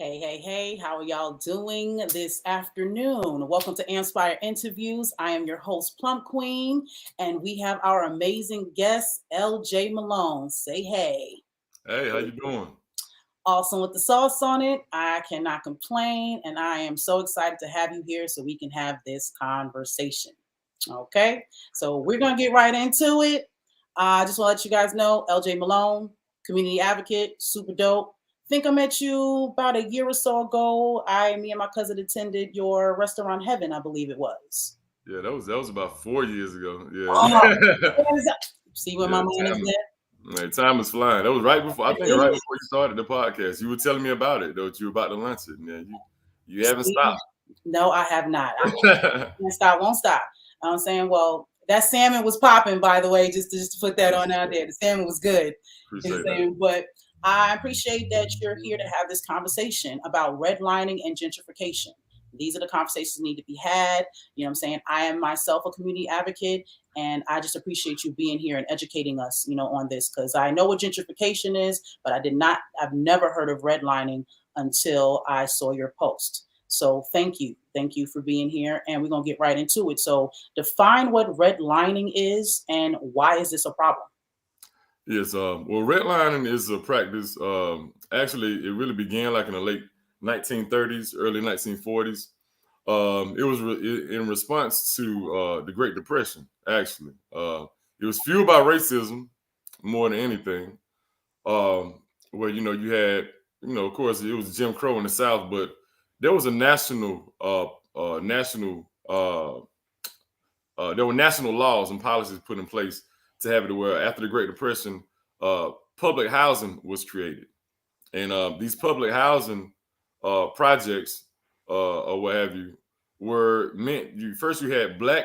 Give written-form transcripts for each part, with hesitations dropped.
Hey, hey, hey, how are y'all doing this afternoon? Welcome to AMPspire Interviews. I am your host, Plum Queen, and we have our amazing guest, LJ Malone. Say hey. Hey, how you doing? Awesome with the sauce on it. I cannot complain, and I am so excited to have you here so we can have this conversation. Okay, so we're going to get right into it. I just want to let you guys know LJ Malone, community advocate, super dope. Think I met you about a year or so ago. Me and my cousin attended your restaurant Heaven, I believe it was. Yeah, that was about 4 years ago. Oh, Yeah, see where my yeah. mind is Time, at? man, time is flying. That was right before. I It think right is. before you started the podcast. You were telling me about it though. That you were about to launch it. Yeah, you haven't See? stopped. No, I have not. Can't stop, won't stop. I'm saying, well, that salmon was popping, by the way, just to put that on out there. The salmon was good. You know Appreciate what I'm that. saying? But I appreciate that you're here to have this conversation about redlining and gentrification. These are the conversations that need to be had. You know what I'm saying? I am myself a community advocate, and I just appreciate you being here and educating us, on this because I know what gentrification is, but I've never heard of redlining until I saw your post. So thank you. Thank you for being here. And we're going to get right into it. So define what redlining is and why is this a problem? Yes. Well, redlining is a practice. Actually, it really began like in the late 1930s, early 1940s. It was in response to the Great Depression. Actually, it was fueled by racism more than anything. Where you had of course it was Jim Crow in the South, but there was a there were national laws and policies put in place to have it to where after the Great Depression, public housing was created, and these public housing projects or what have you were meant. You had black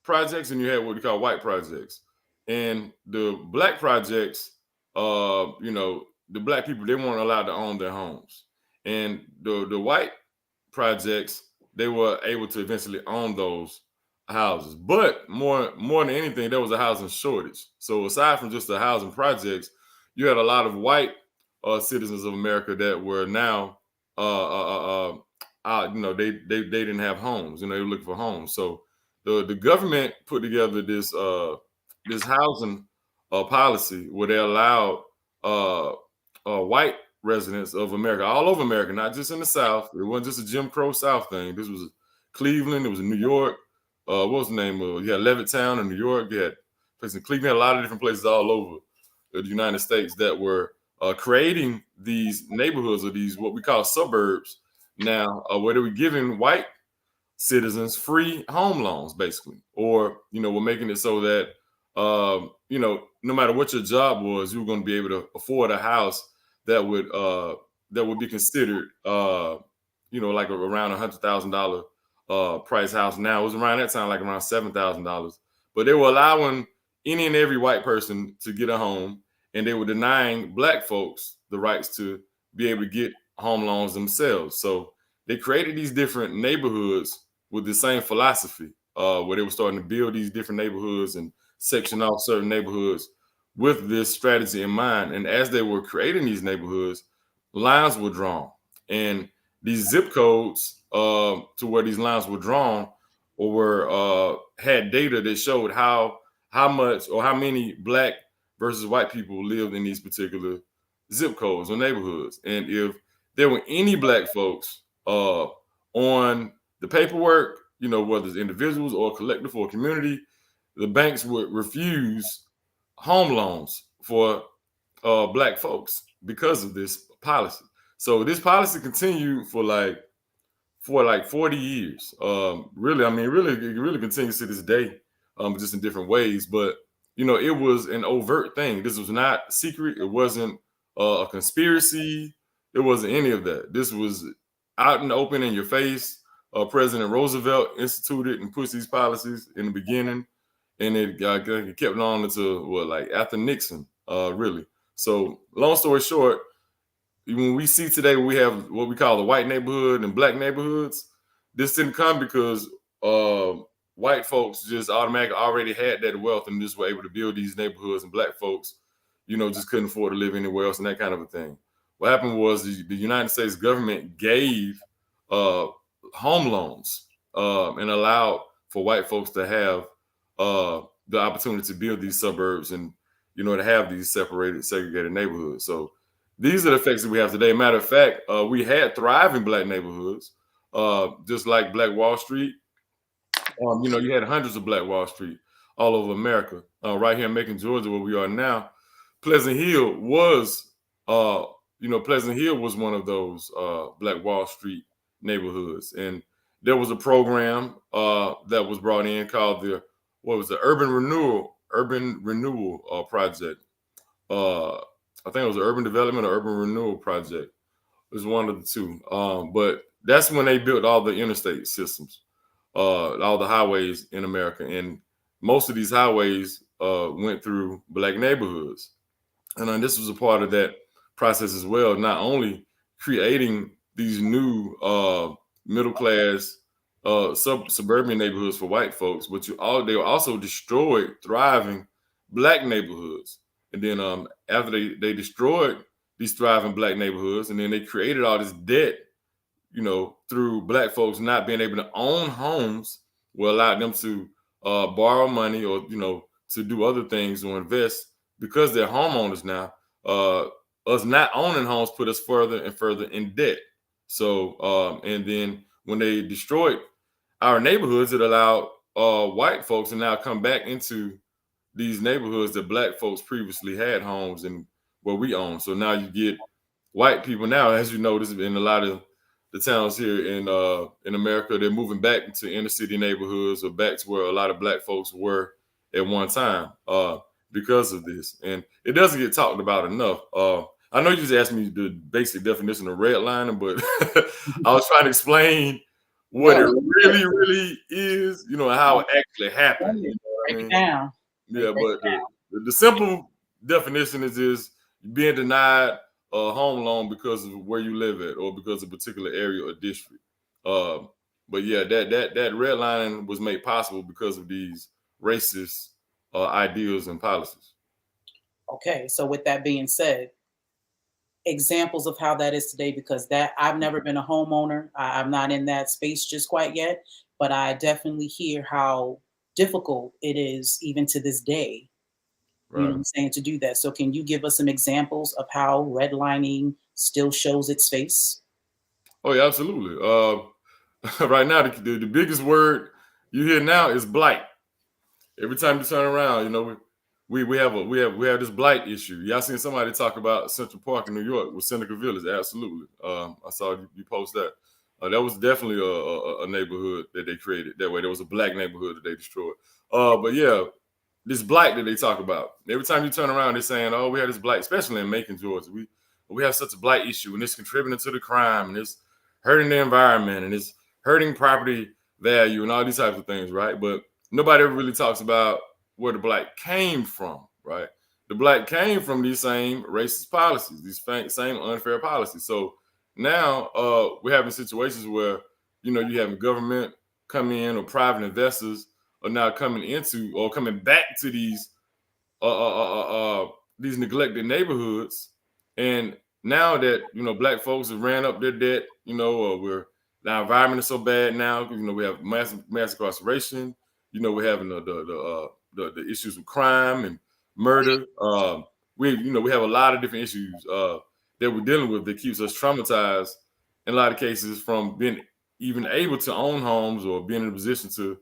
projects and you had what we call white projects. And the black projects, the black people, they weren't allowed to own their homes. And the white projects, they were able to eventually own those houses. But more than anything, there was a housing shortage. So aside from just the housing projects, you had a lot of white citizens of America that were now they didn't have homes. They were looking for homes. So the government put together this housing policy where they allowed uh, white residents of America, all over America, not just in the South. It wasn't just a Jim Crow South thing. This was Cleveland. It was in New York. What was the name of it? You had Levittown in New York. You had places in Cleveland. A lot of different places all over the United States that were creating these neighborhoods or these what we call suburbs now, where they were giving white citizens free home loans, basically, or we're making it so that no matter what your job was, you were going to be able to afford a house that would be considered like around $100,000 price house. Now it was around that time like around $7,000, but they were allowing any and every white person to get a home, and they were denying black folks the rights to be able to get home loans themselves. So they created these different neighborhoods with the same philosophy, where they were starting to build these different neighborhoods and section off certain neighborhoods with this strategy in mind. And as they were creating these neighborhoods, lines were drawn, and these zip codes to where these lines were drawn or were had data that showed how much or how many black versus white people lived in these particular zip codes or neighborhoods. And if there were any black folks on the paperwork, whether it's individuals or collective or community, the banks would refuse home loans for black folks because of this policy. So this policy continued for like 40 years. Really, I mean, really, it really continues to this day, just in different ways. But it was an overt thing. This was not secret. It wasn't a conspiracy. It wasn't any of that. This was out in the open, in your face. President Roosevelt instituted and pushed these policies in the beginning, and it kept on until like after Nixon, really. So, long story short, when we see today we have what we call the white neighborhood and black neighborhoods, this didn't come because uh, white folks just automatically already had that wealth and just were able to build these neighborhoods, and black folks, just couldn't afford to live anywhere else and that kind of a thing. what happened was the United States government gave home loans and allowed for white folks to have the opportunity to build these suburbs and to have these separated, segregated neighborhoods. So these are the effects that we have today. Matter of fact, we had thriving black neighborhoods, just like Black Wall Street. You had hundreds of Black Wall Street all over America. Right here in Macon, Georgia, where we are now, Pleasant Hill was, Pleasant Hill was one of those Black Wall Street neighborhoods, and there was a program that was brought in called the Urban Renewal Project. I think it was the Urban Development or Urban Renewal Project. It was one of the two. But that's when they built all the interstate systems, all the highways in America, and most of these highways went through Black neighborhoods. And this was a part of that process as well, not only creating these new middle class suburban neighborhoods for white folks, but they also destroyed thriving Black neighborhoods. And then after they destroyed these thriving Black neighborhoods, and then they created all this debt, through Black folks not being able to own homes, will allow them to borrow money or to do other things or invest because they're homeowners now. Us not owning homes put us further and further in debt. So and then when they destroyed our neighborhoods, it allowed white folks to now come back into these neighborhoods that Black folks previously had homes and where we own. So now you get white people now, as you notice in a lot of the towns here in America, they're moving back into inner city neighborhoods or back to where a lot of Black folks were at one time because of this. And it doesn't get talked about enough. I know you just asked me the basic definition of redlining, but I was trying to explain what it really is, how it actually happened. Break it down. Yeah, but the simple definition is being denied a home loan because of where you live at or because of a particular area or district. But yeah, that redlining was made possible because of these racist ideals and policies. Okay, so with that being said, examples of how that is today, because that I've never been a homeowner. I'm not in that space just quite yet, but I definitely hear how difficult it is even to this day. You know what I'm saying, to do that. So can you give us some examples of how redlining still shows its face? Oh yeah, absolutely. Right now, the biggest word you hear now is blight. Every time you turn around, we have this blight issue. Y'all seen somebody talk about Central Park in New York with Seneca Village? Absolutely. I saw you post that. That was definitely a neighborhood that they created that way. There was a Black neighborhood that they destroyed. But yeah, this blight that they talk about. Every time you turn around, they're saying, "Oh, we have this blight," especially in Macon, Georgia. We have such a blight issue, and it's contributing to the crime, and it's hurting the environment, and it's hurting property value, and all these types of things, right? But nobody ever really talks about where the blight came from, right? The blight came from these same racist policies, these same unfair policies. So now we're having situations where you have government come in or private investors are now coming into or coming back to these neglected neighborhoods, and now that Black folks have ran up their debt, the environment is so bad now. We have mass incarceration. We're having the issues of crime and murder. We have a lot of different issues that we're dealing with that keeps us traumatized in a lot of cases from being even able to own homes or being in a position to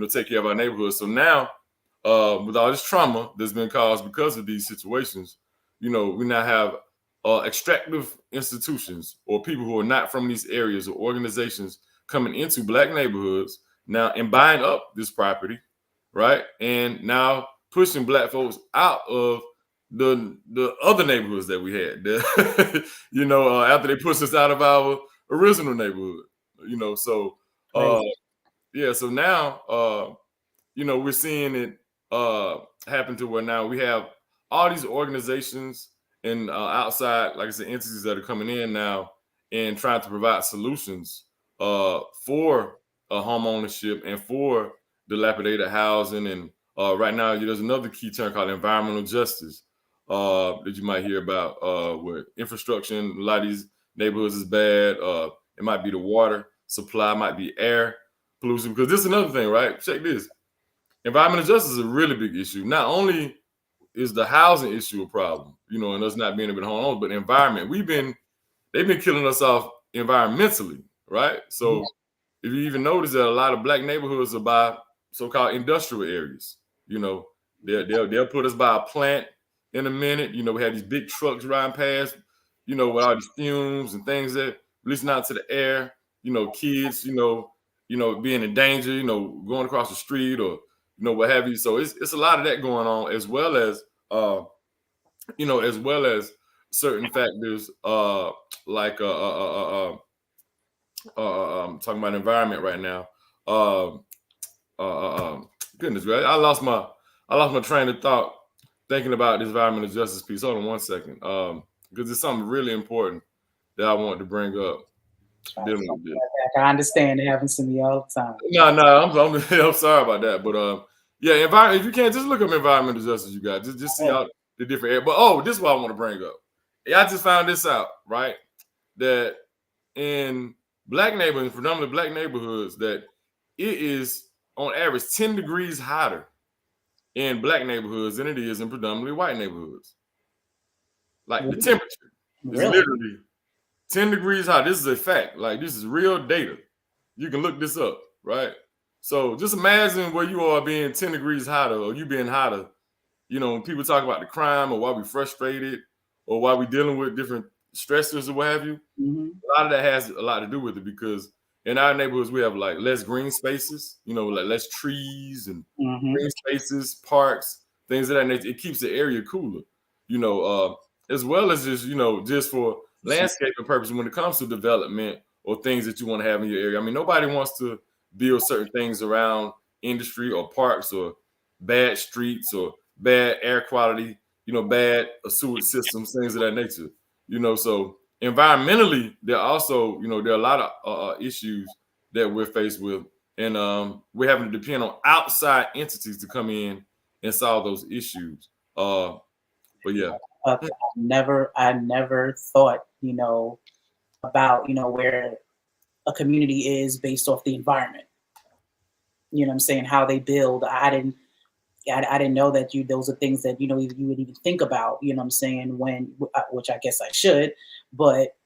take care of our neighborhoods. So now, with all this trauma that's been caused because of these situations, we now have extractive institutions or people who are not from these areas or organizations coming into Black neighborhoods now and buying up this property, right? And now pushing Black folks out of the other neighborhoods that we had, after they pushed us out of our original neighborhood, so yeah, so now we're seeing it happen to where now we have all these organizations and outside, like I said, entities that are coming in now and trying to provide solutions for home ownership and for dilapidated housing. And right now, there's another key term called environmental justice. that you might hear about with infrastructure. A lot of these neighborhoods is bad. It might be the water supply, might be air pollution. Because this is another thing, right? Check this. Environmental justice is a really big issue. Not only is the housing issue a problem, and us not being able to hold on, but the environment. They've been killing us off environmentally, right? So if you even notice that a lot of black neighborhoods are by so-called industrial areas, they'll put us by a plant in a minute. We have these big trucks riding past, with all these fumes and things that releasing out to the air. Kids, being in danger, going across the street or what have you. So it's a lot of that going on, as well as certain factors like I'm talking about environment right now. Goodness, right? I lost my train of thought thinking about this environmental justice piece. Hold on one second, because it's something really important that I want to bring up. Dealing with this. I understand it happens to me all the time. No, I'm sorry about that, but yeah, environment. If you can't, just look up environmental justice. You got just see how the different areas. But this is what I want to bring up. Yeah, I just found this out, right? That in black neighborhoods, predominantly black neighborhoods, that it is on average 10 degrees hotter in black neighborhoods than it is in predominantly white neighborhoods. Like the temperature is literally 10 degrees hot. This is a fact. Like, this is real data. You can look this up, right? So just imagine where you are being 10 degrees hotter, or you being hotter. When people talk about the crime or why we frustrated or why we dealing with different stressors or what have you, a lot of that has a lot to do with it, because in our neighborhoods we have like less green spaces, like less trees and green spaces, parks, things of that nature. It keeps the area cooler, as well as just for landscaping purposes when it comes to development or things that you want to have in your area. I mean, nobody wants to build certain things around industry or parks or bad streets or bad air quality, bad sewage systems, things of that nature. So environmentally, there are also, there are a lot of issues that we're faced with, and we're having to depend on outside entities to come in and solve those issues. But yeah. I never thought, about, where a community is based off the environment. You know what I'm saying? How they build. I didn't know that those are things that, you would even think about, you know what I'm saying, which I guess I should, but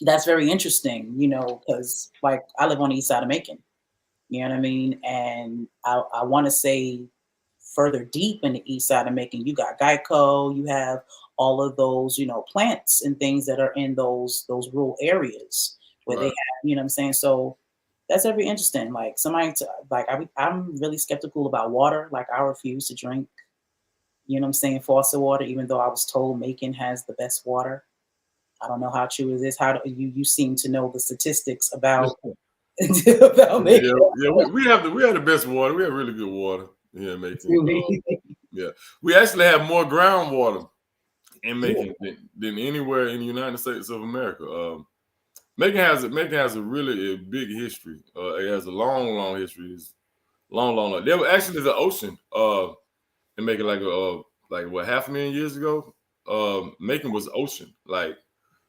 that's very interesting, because like I live on the east side of Macon, you know what I mean? And I want to say further deep in the east side of Macon, you got Geico, you have all of those, plants and things that are in those rural areas where they have, you know what I'm saying? So that's very interesting. Like I'm really skeptical about water. Like I refuse to drink, you know what I'm saying, faucet water, even though I was told Macon has the best water. I don't know how true it is. How do you seem to know the statistics about Macon? Yeah, we have the best water. We have really good water here in Macon. Yeah, we actually have more groundwater in Macon than anywhere in the United States of America. Macon has a really big history. It has a long history. It's long. There was actually the ocean in Macon, like what, 500,000 years ago. Macon was ocean, like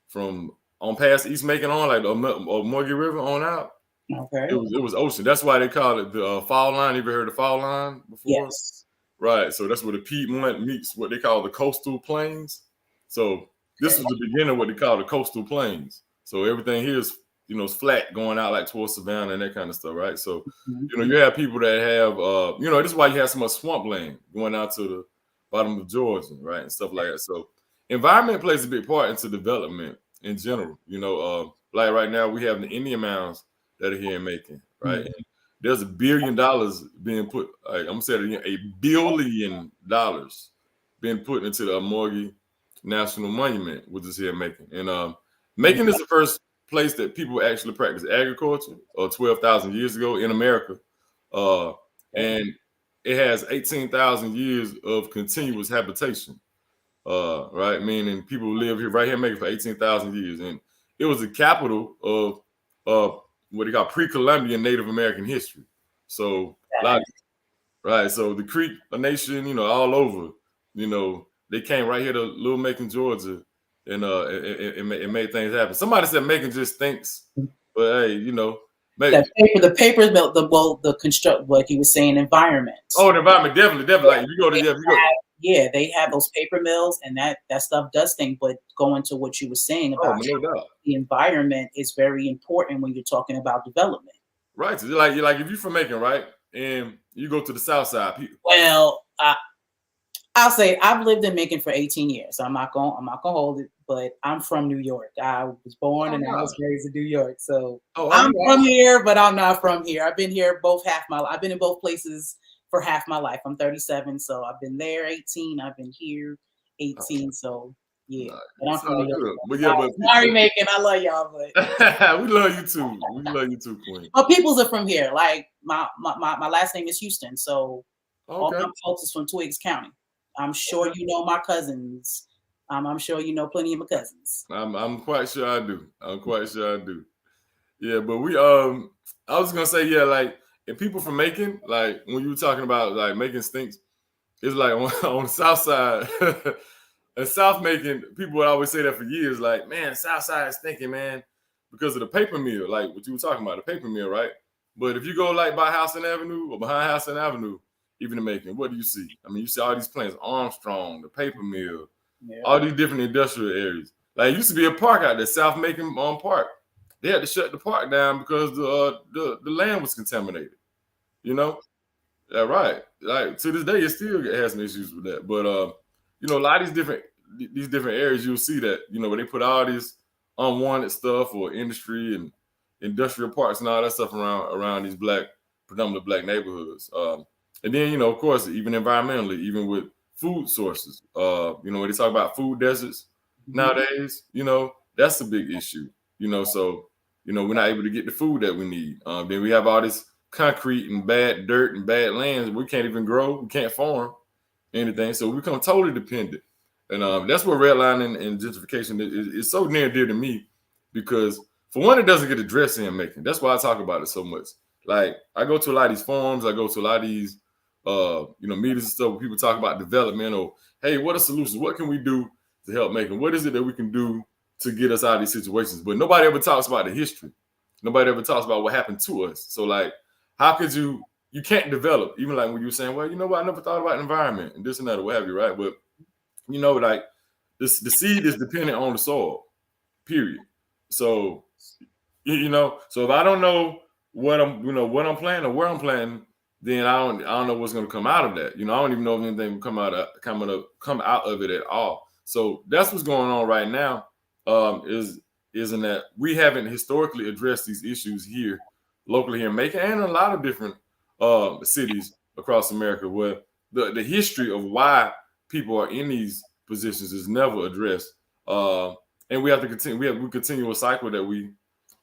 from on past East Macon on, like the Morgan River on out. Okay. It was ocean. That's why they call it the fall line. You ever heard of fall line before? Yes. Right. So that's where the Piedmont meets what they call the coastal plains. So this was the beginning of what they call the coastal plains. So everything here is, is flat going out like towards Savannah and that kind of stuff, right? So, you have people that have, this is why you have so much swampland going out to the bottom of Georgia, right? And stuff like that. So environment plays a big part into development in general. Like right now we have the Indian mounds that are here in Macon, right? And there's $1 billion being put, like I'm saying again, $1 billion being put into the Morgan National Monument, which is here in Macon. And Macon is the first place that people actually practice agriculture 12,000 years ago in America. And it has 18,000 years of continuous habitation, right? Meaning people live here right here in Macon for 18,000 years. And it was the capital of what they call pre-Columbian Native American history. So, right. So the Creek Nation, all over, they they came right here to Little Macon, Georgia, and it made things happen. Somebody said Macon just stinks, but hey, you know, the paper mill, the construct, what he was saying, environment. Oh, the environment, definitely. Like if you go to they have those paper mills, and that stuff does stink. But going to what you were saying about no doubt. The environment is very important when you're talking about development. Right. So like if you're from Macon, right, and you go to the South Side. Well, I'll say I've lived in Macon for 18 years. I'm not gonna hold it, but I'm from New York. I was born and I was raised in New York, so I'm from here, but I'm not from here. I've been here I've been in both places for half my life. I'm 37, so I've been there 18. I've been here 18. So yeah, but I'm from New York. But yeah, but sorry, Macon, I love y'all, but we love you too. We love you too, Queen. But peoples are from here. Like my last name is Houston, so all my folks is from Twiggs County. I'm sure you know my cousins. I'm sure you know plenty of my cousins. I'm quite sure I do. Yeah, but I was gonna say, yeah, like, and people from Macon, like when you were talking about like Macon stinks, it's like on the South Side, in South Macon, people would always say that for years, like, man, South Side is stinking, man, because of the paper mill, like what you were talking about, the paper mill, right? But if you go like by Houston Avenue or behind Houston Avenue, even in Macon, what do you see? I mean, you see all these plants, Armstrong, the paper mill, all these different industrial areas. Like, it used to be a park out there, South Macon Park. They had to shut the park down because the land was contaminated. You know? Yeah, right. Like, to this day, it still has some issues with that. But you know, a lot of these different areas, you'll see that, you know, where they put all this unwanted stuff or industry and industrial parks and all that stuff around these predominantly black neighborhoods. And then, you know, of course, even environmentally, even with food sources, you know, when they talk about food deserts nowadays, you know, that's a big issue, you know, so, you know, we're not able to get the food that we need. Then we have all this concrete and bad dirt and bad lands. We can't even grow. We can't farm anything. So we become totally dependent. And that's where redlining and gentrification is so near and dear to me, because for one, it doesn't get addressed in Macon. That's why I talk about it so much. Like, I go to a lot of these forums, I go to a lot of these you know, meetings and stuff where people talk about development, or hey, what are solutions? What can we do to help Macon? What is it that we can do to get us out of these situations? But nobody ever talks about the history. Nobody ever talks about what happened to us. So like, how could you can't develop, even like when you were saying, well, you know what, I never thought about environment and this and that or what have you, right? But you know, like the seed is dependent on the soil, period. So you know, so if I don't know what I'm planting or where I'm planting, then I don't know what's going to come out of that. You know, I don't even know if anything will come out of it at all. So that's what's going on right now. Isn't that we haven't historically addressed these issues here locally here in Macon and a lot of different cities across America, where the history of why people are in these positions is never addressed. And we have to continue. We continue a cycle that we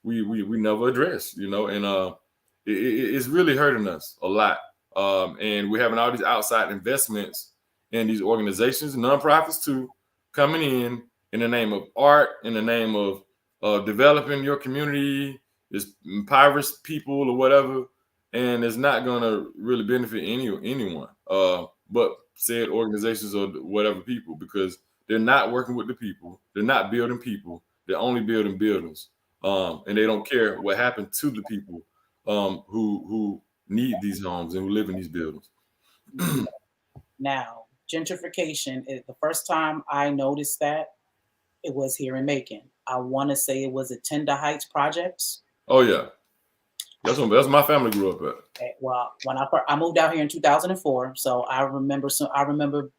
never address. You know, and it's really hurting us a lot. And we're having all these outside investments in these organizations, nonprofits too, coming in the name of art, in the name of developing your community, is impoverished people or whatever, and it's not going to really benefit anyone, but said organizations or whatever people, because they're not working with the people, they're not building people, they're only building buildings, and they don't care what happened to the people who need these homes and who live in these buildings. Now, gentrification, the first time I noticed that, it was here in Macon. I want to say it was at Tender Heights Projects. Oh yeah, that's my family grew up at. Okay, well, when I moved out here in 2004, so I remember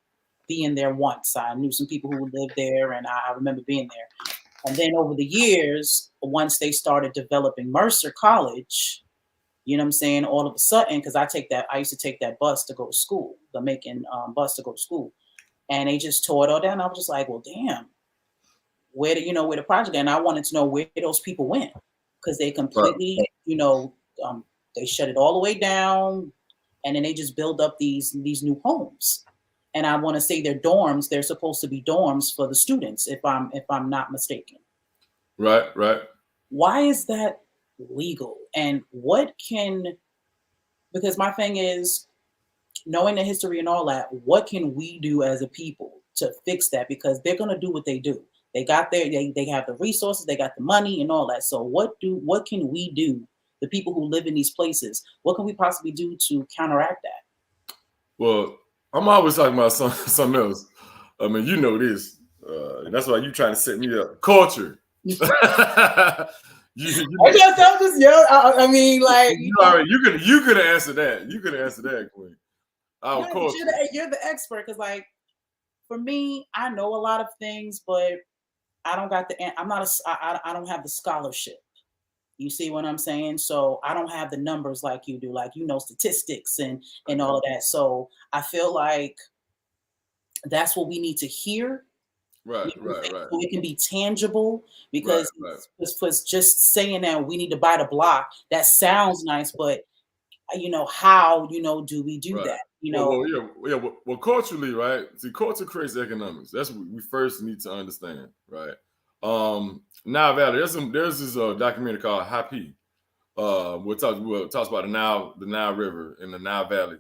being there once. I knew some people who lived there, and I remember being there. And then over the years, once they started developing Mercer College, you know what I'm saying, all of a sudden, because I used to take that bus to go to school, the Macon bus to go to school, and they just tore it all down. I was just like, well, damn, where the project, and I wanted to know where those people went, because they completely, they shut it all the way down, and then they just build up these new homes. And I want to say they're dorms. They're supposed to be dorms for the students, if I'm not mistaken. Right. Why is that legal? And because my thing is, knowing the history and all that, what can we do as a people to fix that, because they're going to do what they do. They got they have the resources, they got the money and all that. So what can we do, the people who live in these places, what can we possibly do to counteract that? Well, I'm always talking about something else. I mean, you know this. That's why you trying to set me up. Culture. I mean, like, you could answer that. You could answer that, Queen. You're the expert, because, like, for me, I know a lot of things, but I don't got I don't have the scholarship. You see what I'm saying? So I don't have the numbers like you do, like, statistics and all of that. So I feel like that's what we need to hear. Right. So it can be tangible, because it's just saying that we need to buy the block. That sounds nice, but how do we do that? Well, culturally, right? See, culture creates economics. That's what we first need to understand, right? Nile Valley. There's this documentary called Happy. What talks about the Nile River and the Nile Valley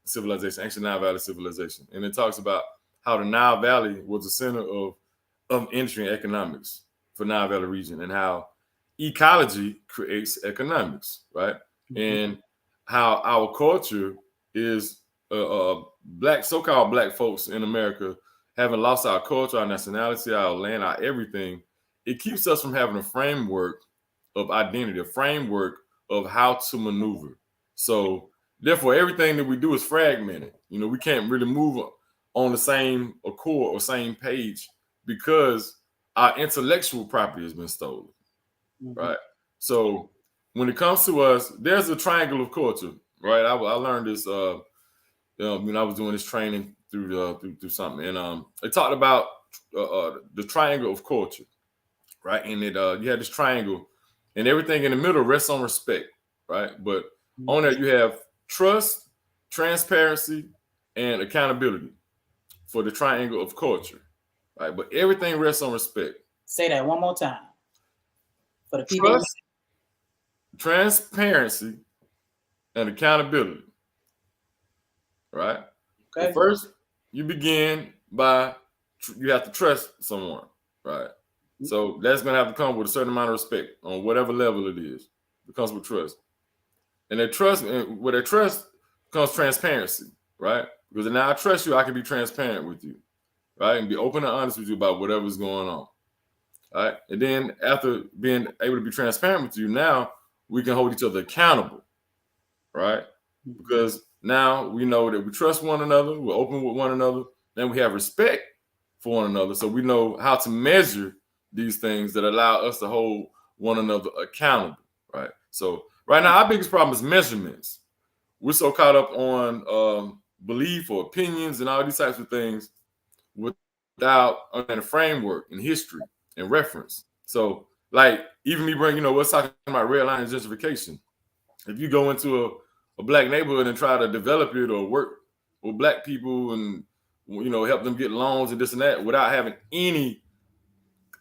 civilization, ancient Nile Valley civilization, and it talks about how the Nile Valley was the center of industry and economics for Nile Valley region, and how ecology creates economics, right? Mm-hmm. And how our culture is so-called black folks in America having lost our culture, our nationality, our land, our everything. It keeps us from having a framework of identity, a framework of how to maneuver. So therefore, everything that we do is fragmented. We can't really move on the same accord or same page, because our intellectual property has been stolen, mm-hmm. right? So when it comes to us, there's a triangle of culture, right? I learned this when I was doing this training through something, and it talked about the triangle of culture, right? And you had this triangle, and everything in the middle rests on respect, right? But mm-hmm. on there you have trust, transparency, and accountability for the triangle of culture, right? But everything rests on respect. Say that one more time for the people. Trust, transparency, and accountability, right? Okay. So first, you begin by you have to trust someone, right? Mm-hmm. So that's going to have to come with a certain amount of respect on whatever level it is. It comes with trust, and with that trust comes transparency, right? Because now I trust you, I can be transparent with you, right, and be open and honest with you about whatever's going on, right? And then after being able to be transparent with you, now we can hold each other accountable, right? Because now we know that we trust one another, we're open with one another, and we have respect for one another. So we know how to measure these things that allow us to hold one another accountable, right? So right now, our biggest problem is measurements. We're so caught up on belief or opinions and all these types of things without a framework and history and reference. So, like, even me bringing, what's talking about RedLining and gentrification. If you go into a black neighborhood and try to develop it or work with black people and, help them get loans and this and that without having any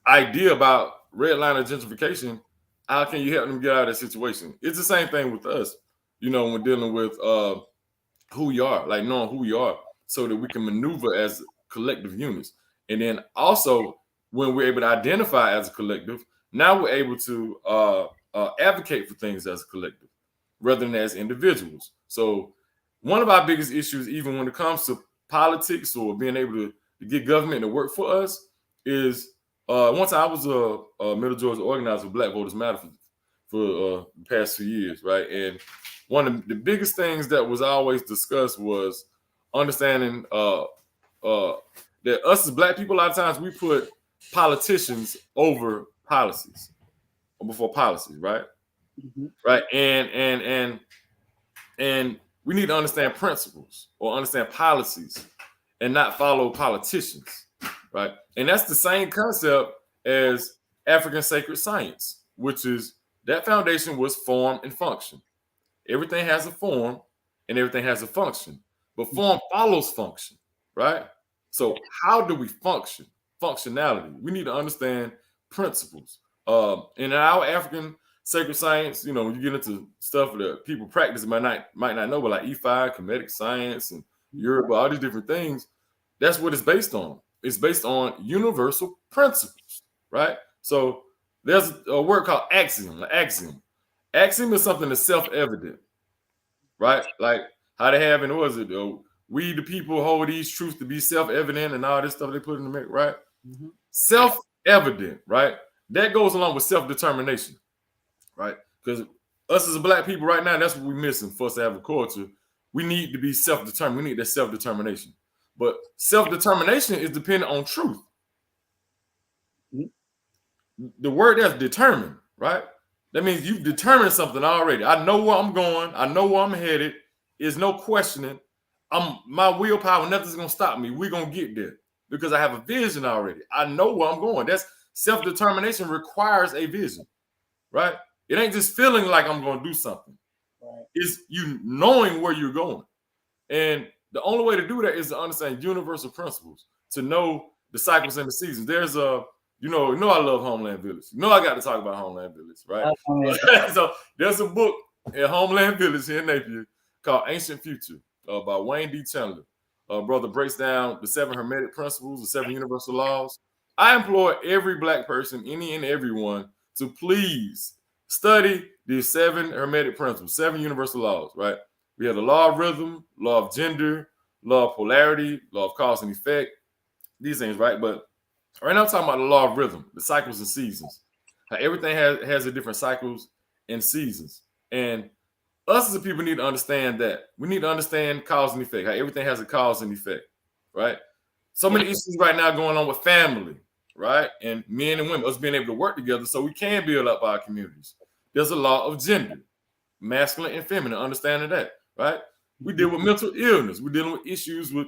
idea about RedLining gentrification, how can you help them get out of that situation? It's the same thing with us, when dealing with who we are, like knowing who we are so that we can maneuver as collective units. And then also when we're able to identify as a collective, now we're able to advocate for things as a collective rather than as individuals. So one of our biggest issues, even when it comes to politics or being able to get government to work for us, is once I was a Middle Georgia organizer for Black Voters Matter for the past 2 years, right? And one of the biggest things that was always discussed was understanding that us as Black people, a lot of times we put politicians over policies or before policies, right? Mm-hmm. Right. And we need to understand principles or understand policies and not follow politicians, right? And that's the same concept as African sacred science, which is that foundation was form and function. Everything has a form and everything has a function, but form follows function, right? So how do we function? Functionality. We need to understand principles. In our African sacred science, when you get into stuff that people practice might not know, but like E5, Kemetic science, and Yoruba, all these different things, that's what it's based on. It's based on universal principles, right? So there's a word called axiom. An axiom. Axiom is something that's self-evident, right? Like how they have in, what is it? We the people hold these truths to be self-evident and all this stuff they put in the mix, right? Mm-hmm. Self-evident, right? That goes along with self-determination, right? Because us as a black people right now, that's what we're missing for us to have a culture. We need to be self-determined. We need that self-determination. But self-determination is dependent on truth. Mm-hmm. The word that's determined, right? That means you've determined something already. I know where I'm going. I know where I'm headed. There's no questioning. My willpower, nothing's gonna stop me. We're gonna get there because I have a vision already. I know where I'm going. That's self-determination requires a vision, right? It ain't just feeling like I'm gonna do something. Right. It's you knowing where you're going. And the only way to do that is to understand universal principles, to know the cycles and the seasons. There's a you know I love Homeland Village. You know I got to talk about Homeland Village, right? So there's a book in Homeland Village here in Napier called Ancient Future by Wayne D. Chandler. Brother breaks down the 7 Hermetic principles, the 7 universal laws. I implore every black person, any and everyone, to please study these 7 Hermetic principles, 7 universal laws, right? We have the law of rhythm, law of gender, law of polarity, law of cause and effect, these things, right? But right now I'm talking about the law of rhythm, the cycles and seasons. How everything has a different cycles and seasons. And us as a people need to understand that. We need to understand cause and effect, how everything has a cause and effect, right? So many issues right now going on with family, right? And men and women, us being able to work together so we can build up our communities. There's a law of gender, masculine and feminine, understanding that, right? We deal with mental illness. We're dealing with issues with,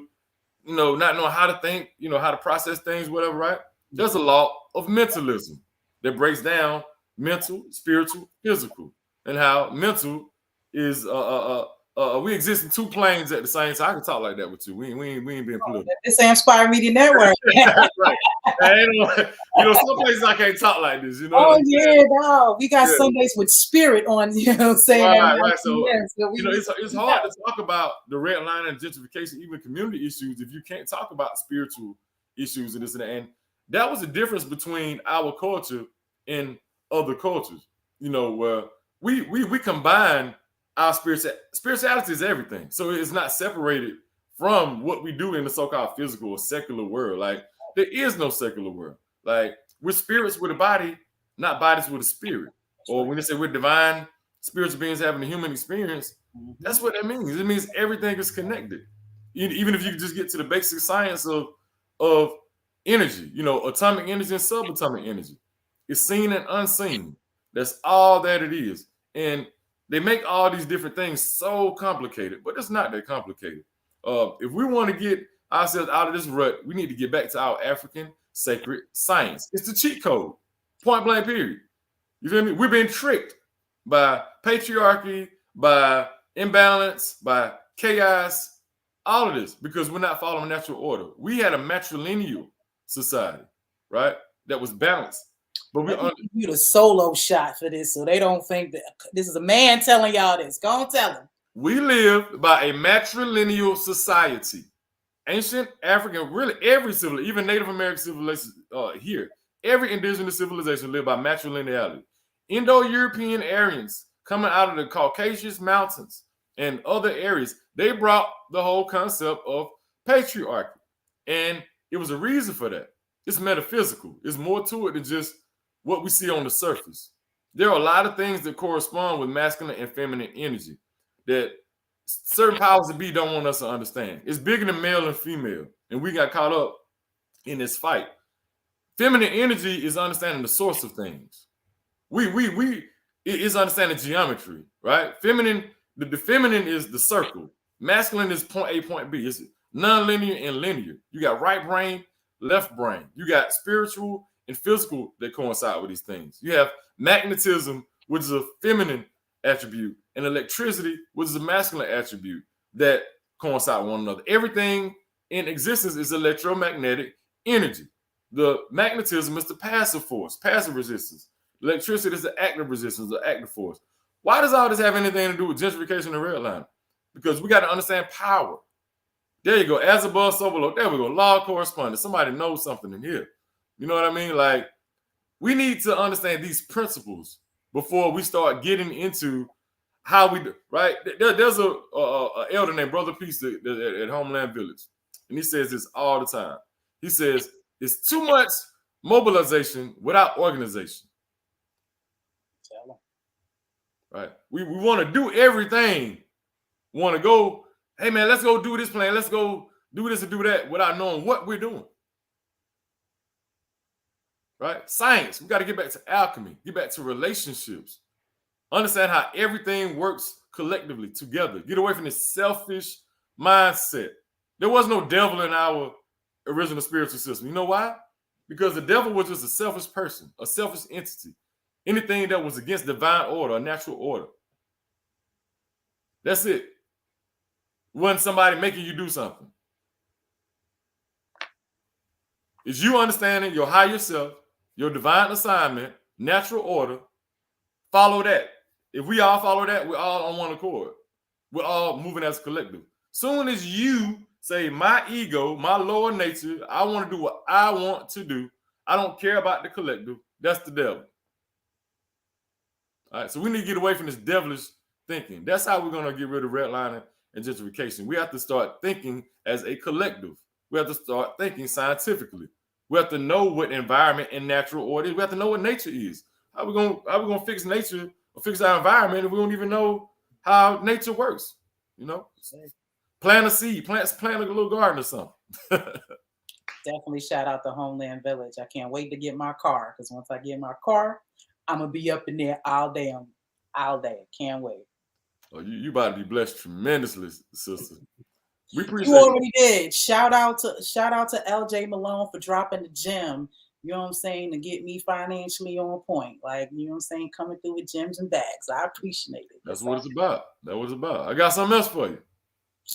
not knowing how to think, how to process things, whatever, right? There's a law of mentalism that breaks down mental, spiritual, physical, and how mental is we exist in 2 planes at the same time. I can talk like that with you. We ain't being political. This AMPspire Media Network. Right. Some places I can't talk like this. Oh yeah, no. We got Sundays with spirit on. Saying right. So it's hard to talk about the redlining and gentrification, even community issues, if you can't talk about spiritual issues and this and that. And that was the difference between our culture and other cultures. Where we combine our spirituality is everything. So it's not separated from what we do in the so-called physical or secular world. Like there is no secular world. Like we're spirits with a body, not bodies with a spirit. Or when they say we're divine spiritual beings having a human experience, that's what that means. It means everything is connected. Even if you just get to the basic science of energy, atomic energy and subatomic energy. It's seen and unseen. That's all that it is. And they make all these different things so complicated, but it's not that complicated. If we want to get ourselves out of this rut, we need to get back to our African sacred science. It's the cheat code, point blank period. You feel me? We're being tricked by patriarchy, by imbalance, by chaos, all of this because we're not following natural order. We had a matrilineal society, right? That was balanced. But we you the solo shot for this, so they don't think that this is a man telling y'all this. Go on, tell them. We lived by a matrilineal society. Ancient African, really every civilization, even Native American civilization here, every indigenous civilization lived by matrilineality. Indo-European Aryans coming out of the Caucasus Mountains and other areas, they brought the whole concept of patriarchy. And it was a reason for that. It's metaphysical. It's more to it than just what we see on the surface. There are a lot of things that correspond with masculine and feminine energy that certain powers that be don't want us to understand. It's bigger than male and female, and we got caught up in this fight. Feminine energy is understanding the source of things. It is understanding geometry, right? Feminine, the feminine is the circle. Masculine is point A, point B. It's non-linear and linear. You got right brain, left brain. You got spiritual and physical that coincide with these things. You have magnetism, which is a feminine attribute, and electricity, which is a masculine attribute that coincide with one another. Everything in existence is electromagnetic energy. The magnetism is the passive force, passive resistance. Electricity is the active resistance, the active force. Why does all this have anything to do with gentrification and redlining? Because we got to understand power. There you go. As above, so below. There we go. Law correspondence. Somebody knows something in here. You know what I mean? Like, we need to understand these principles before we start getting into how we do, right? There's a elder named Brother Peace at Homeland Village, and he says this all the time. He says, it's too much mobilization without organization. Right? We want to do everything. We want to go, hey man, let's go do this plan. Let's go do this and do that without knowing what we're doing. Right? Science. We got to get back to alchemy, get back to relationships, understand how everything works collectively together. Get away from this selfish mindset. There was no devil in our original spiritual system. You know why? Because the devil was just a selfish person, a selfish entity. Anything that was against divine order, a natural order. That's it. It wasn't somebody making you do something. It's you understanding your higher self, your divine assignment, natural order. Follow that. If we all follow that, we're all on one accord. We're all moving as a collective. Soon as you say, my ego, my lower nature, I want to do what I want to do, I don't care about the collective, that's the devil. All right, so we need to get away from this devilish thinking. That's how we're going to get rid of redlining and gentrification. We have to start thinking as a collective. We have to start thinking scientifically. We have to know what environment and natural order is. We have to know what nature is. How we gonna fix nature or fix our environment if we don't even know how nature works? You know, plant a seed, plant a little garden or something. Definitely shout out to Homeland Village. I can't wait to get my car, because once I get my car, I'm gonna be up in there all day. Can't wait. Oh, you about to be blessed tremendously, sister. We appreciate you already did. Shout out to LJ Malone for dropping the gem. You know what I'm saying, to get me financially on point. Like, you know what I'm saying, coming through with gems and bags. I appreciate it. That's what it's about. That's what it's about. I got something else for you.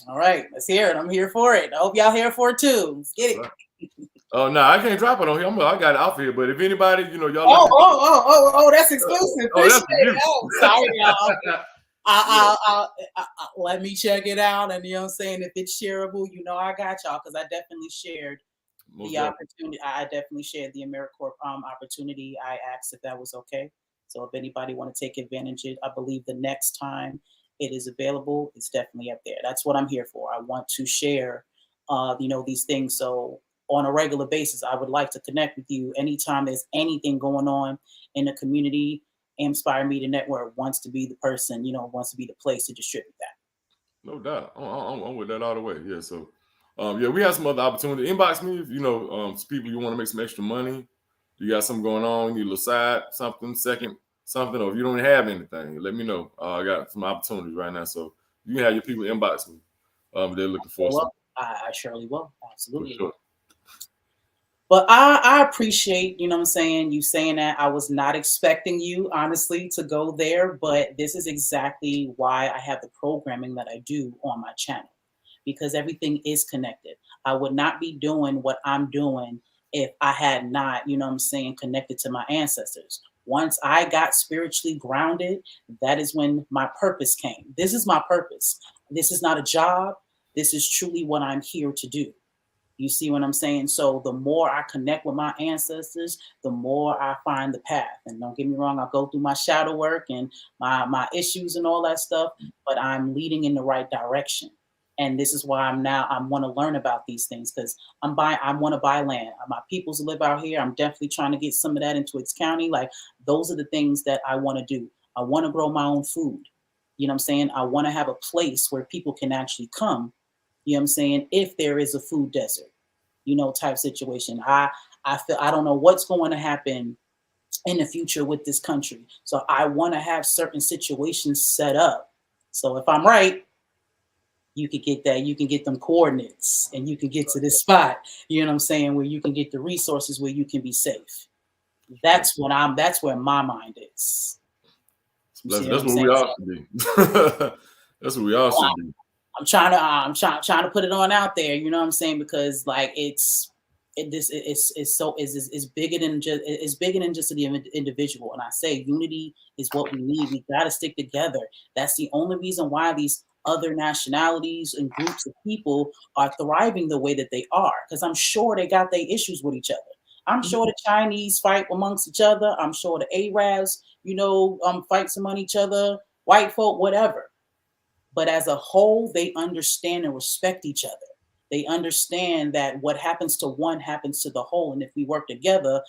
All right, let's hear it. I'm here for it. I hope y'all here for it too. Let's get it. Right. Oh no, I can't drop it on here. I got it off here. But if anybody, you know, y'all. Oh, that's exclusive. Appreciate it. Oh, sorry, y'all. I'll let me check it out, and you know what I'm saying, if it's shareable, you know I got y'all, because I definitely shared the opportunity. I definitely shared the AmeriCorps opportunity. I asked if that was okay. So if anybody want to take advantage of it, I believe the next time it is available, it's definitely up there. That's what I'm here for. I want to share, you know, these things. So on a regular basis, I would like to connect with you anytime there's anything going on in the community. AMPspire Media Network wants to be the person, you know, wants to be the place to distribute that. No doubt. I'm with that all the way. Yeah. So, yeah, we have some other opportunity. Inbox me if, you know, people you want to make some extra money. You got something going on, you need a little side, something, second, something, or if you don't have anything, let me know. I got some opportunities right now. So you can have your people inbox me. They're looking for something. I surely will. Absolutely. For sure. But I appreciate, you know what I'm saying, you saying that. I was not expecting you, honestly, to go there, but this is exactly why I have the programming that I do on my channel, because everything is connected. I would not be doing what I'm doing if I had not, you know what I'm saying, connected to my ancestors. Once I got spiritually grounded, that is when my purpose came. This is my purpose. This is not a job. This is truly what I'm here to do. You see what I'm saying? So the more I connect with my ancestors, the more I find the path. And don't get me wrong, I'll go through my shadow work and my issues and all that stuff, but I'm leading in the right direction. And this is why I want to learn about these things, because I want to buy land. My peoples live out here. I'm definitely trying to get some of that into Twiggs County. Like, those are the things that I want to do. I want to grow my own food. You know what I'm saying? I want to have a place where people can actually come. You know what I'm saying? If there is a food desert, you know, type situation. I feel I don't know what's going to happen in the future with this country. So I want to have certain situations set up. So if I'm right, you could get that, you can get them coordinates and you can get to this spot, you know what I'm saying, where you can get the resources where you can be safe. That's where my mind is. That's what we all should be. That's what we all should be. I'm trying to put it on out there, you know what I'm saying, because like it's bigger than just the individual. And I say unity is what we need. We got to stick together. That's the only reason why these other nationalities and groups of people are thriving the way that they are. Because I'm sure they got their issues with each other. I'm sure the Chinese fight amongst each other. I'm sure the Arabs, fights among each other, white folk, whatever. But as a whole, they understand and respect each other. They understand that what happens to one happens to the whole. And if we work together,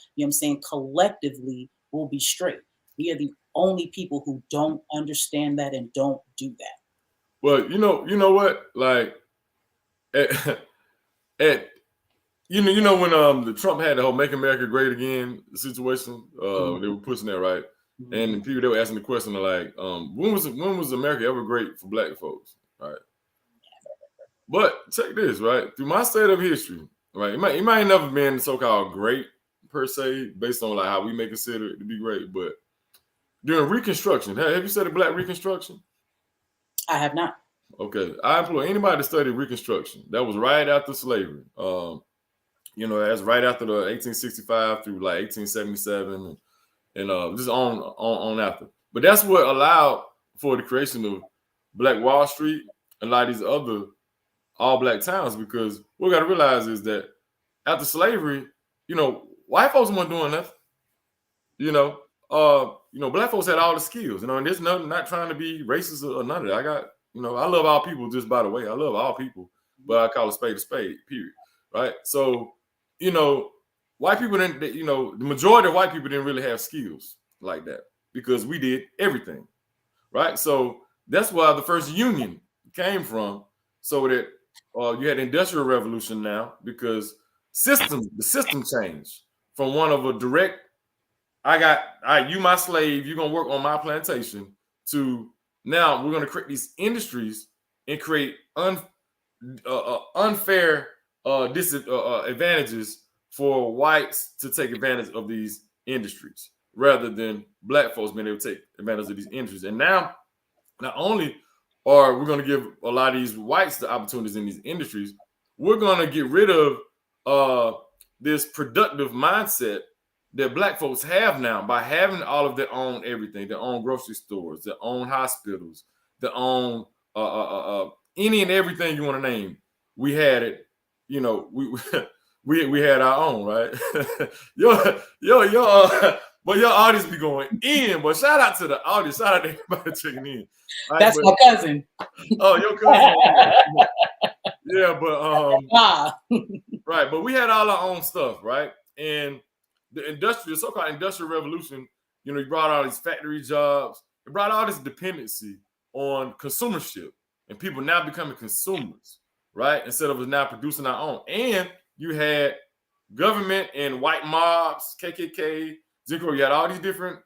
collectively, we'll be straight. We are the only people who don't understand that and don't do that. Well, you know what? Like at when the Trump had the whole "Make America Great Again" situation, they were pushing that, right? And people, they were asking the question like, when was America ever great for Black folks, right? But check this, right? Through my state of history, right? It might never been so-called great per se, based on like how we may consider it to be great. But during Reconstruction, have you studied Black Reconstruction? I have not. Okay, I implore anybody to study Reconstruction. That was right after slavery. That's right after the 1865 through like 1877, and just on after. But that's what allowed for the creation of Black Wall Street and a lot of these other all Black towns, because what we got to realize is that after slavery, white folks weren't doing nothing. Black folks had all the skills, and there's nothing, not trying to be racist or none of that. I love all people, just by the way. I love all people, but I call a spade, period. Right? So, white people didn't, the majority of white people didn't really have skills like that because we did everything. Right? So that's why the first union came from, so that you had the Industrial Revolution now, because the system changed from one of a direct, you my slave, you're gonna work on my plantation, to now we're gonna create these industries and create unfair advantages for whites to take advantage of these industries, rather than Black folks being able to take advantage of these industries. And now, not only are we going to give a lot of these whites the opportunities in these industries, we're going to get rid of this productive mindset that Black folks have now by having all of their own everything, their own grocery stores, their own hospitals, their own any and everything you want to name. We had it, we had our own, right? But your audience be going in. But shout out to the audience. Shout out to everybody checking in. Right? That's my cousin. Oh, your cousin. Yeah, but right. But we had all our own stuff, right? And the so-called industrial revolution, you brought all these factory jobs. It brought all this dependency on consumership, and people now becoming consumers, right? Instead of us now producing our own. And you had government and white mobs, KKK, Jim Crow. You had all these different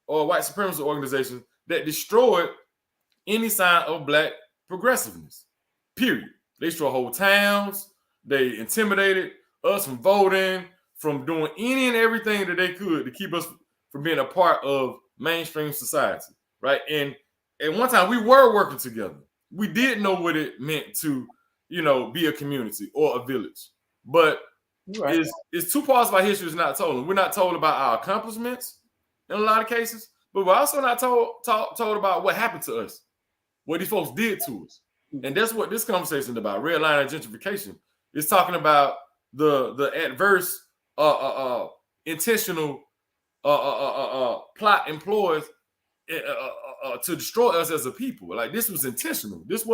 white supremacist organizations that destroyed any sign of Black progressiveness, period. They destroyed whole towns. They intimidated us from voting, from doing any and everything that they could to keep us from being a part of mainstream society, right? And at one time, we were working together. We did know what it meant to, be a community or a village. But right. It's two parts of our history is not told. We're not told about our accomplishments in a lot of cases, but we're also not told about what happened to us, what these folks did to us. And that's what this conversation is about. RedLining and gentrification. It's talking about the adverse, intentional plot employed to destroy us as a people. Like, this was intentional. This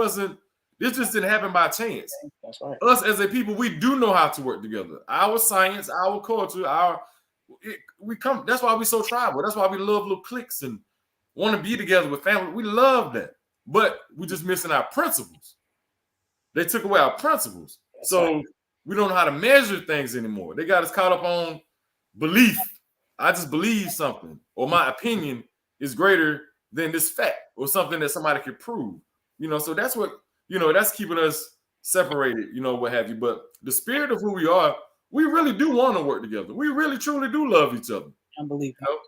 just didn't happen by chance. That's right. Us as a people, we do know how to work together. Our science, our culture, that's why we're so tribal. That's why we love little cliques and want to be together with family. We love that. But we're just missing our principles. They took away our principles. That's so right. We don't know how to measure things anymore. They got us caught up on belief. I just believe something, or my opinion is greater than this fact, or something that somebody could prove. So that's what, that's keeping us separated, what have you. But the spirit of who we are, we really do want to work together. We really, truly do love each other. Unbelievable.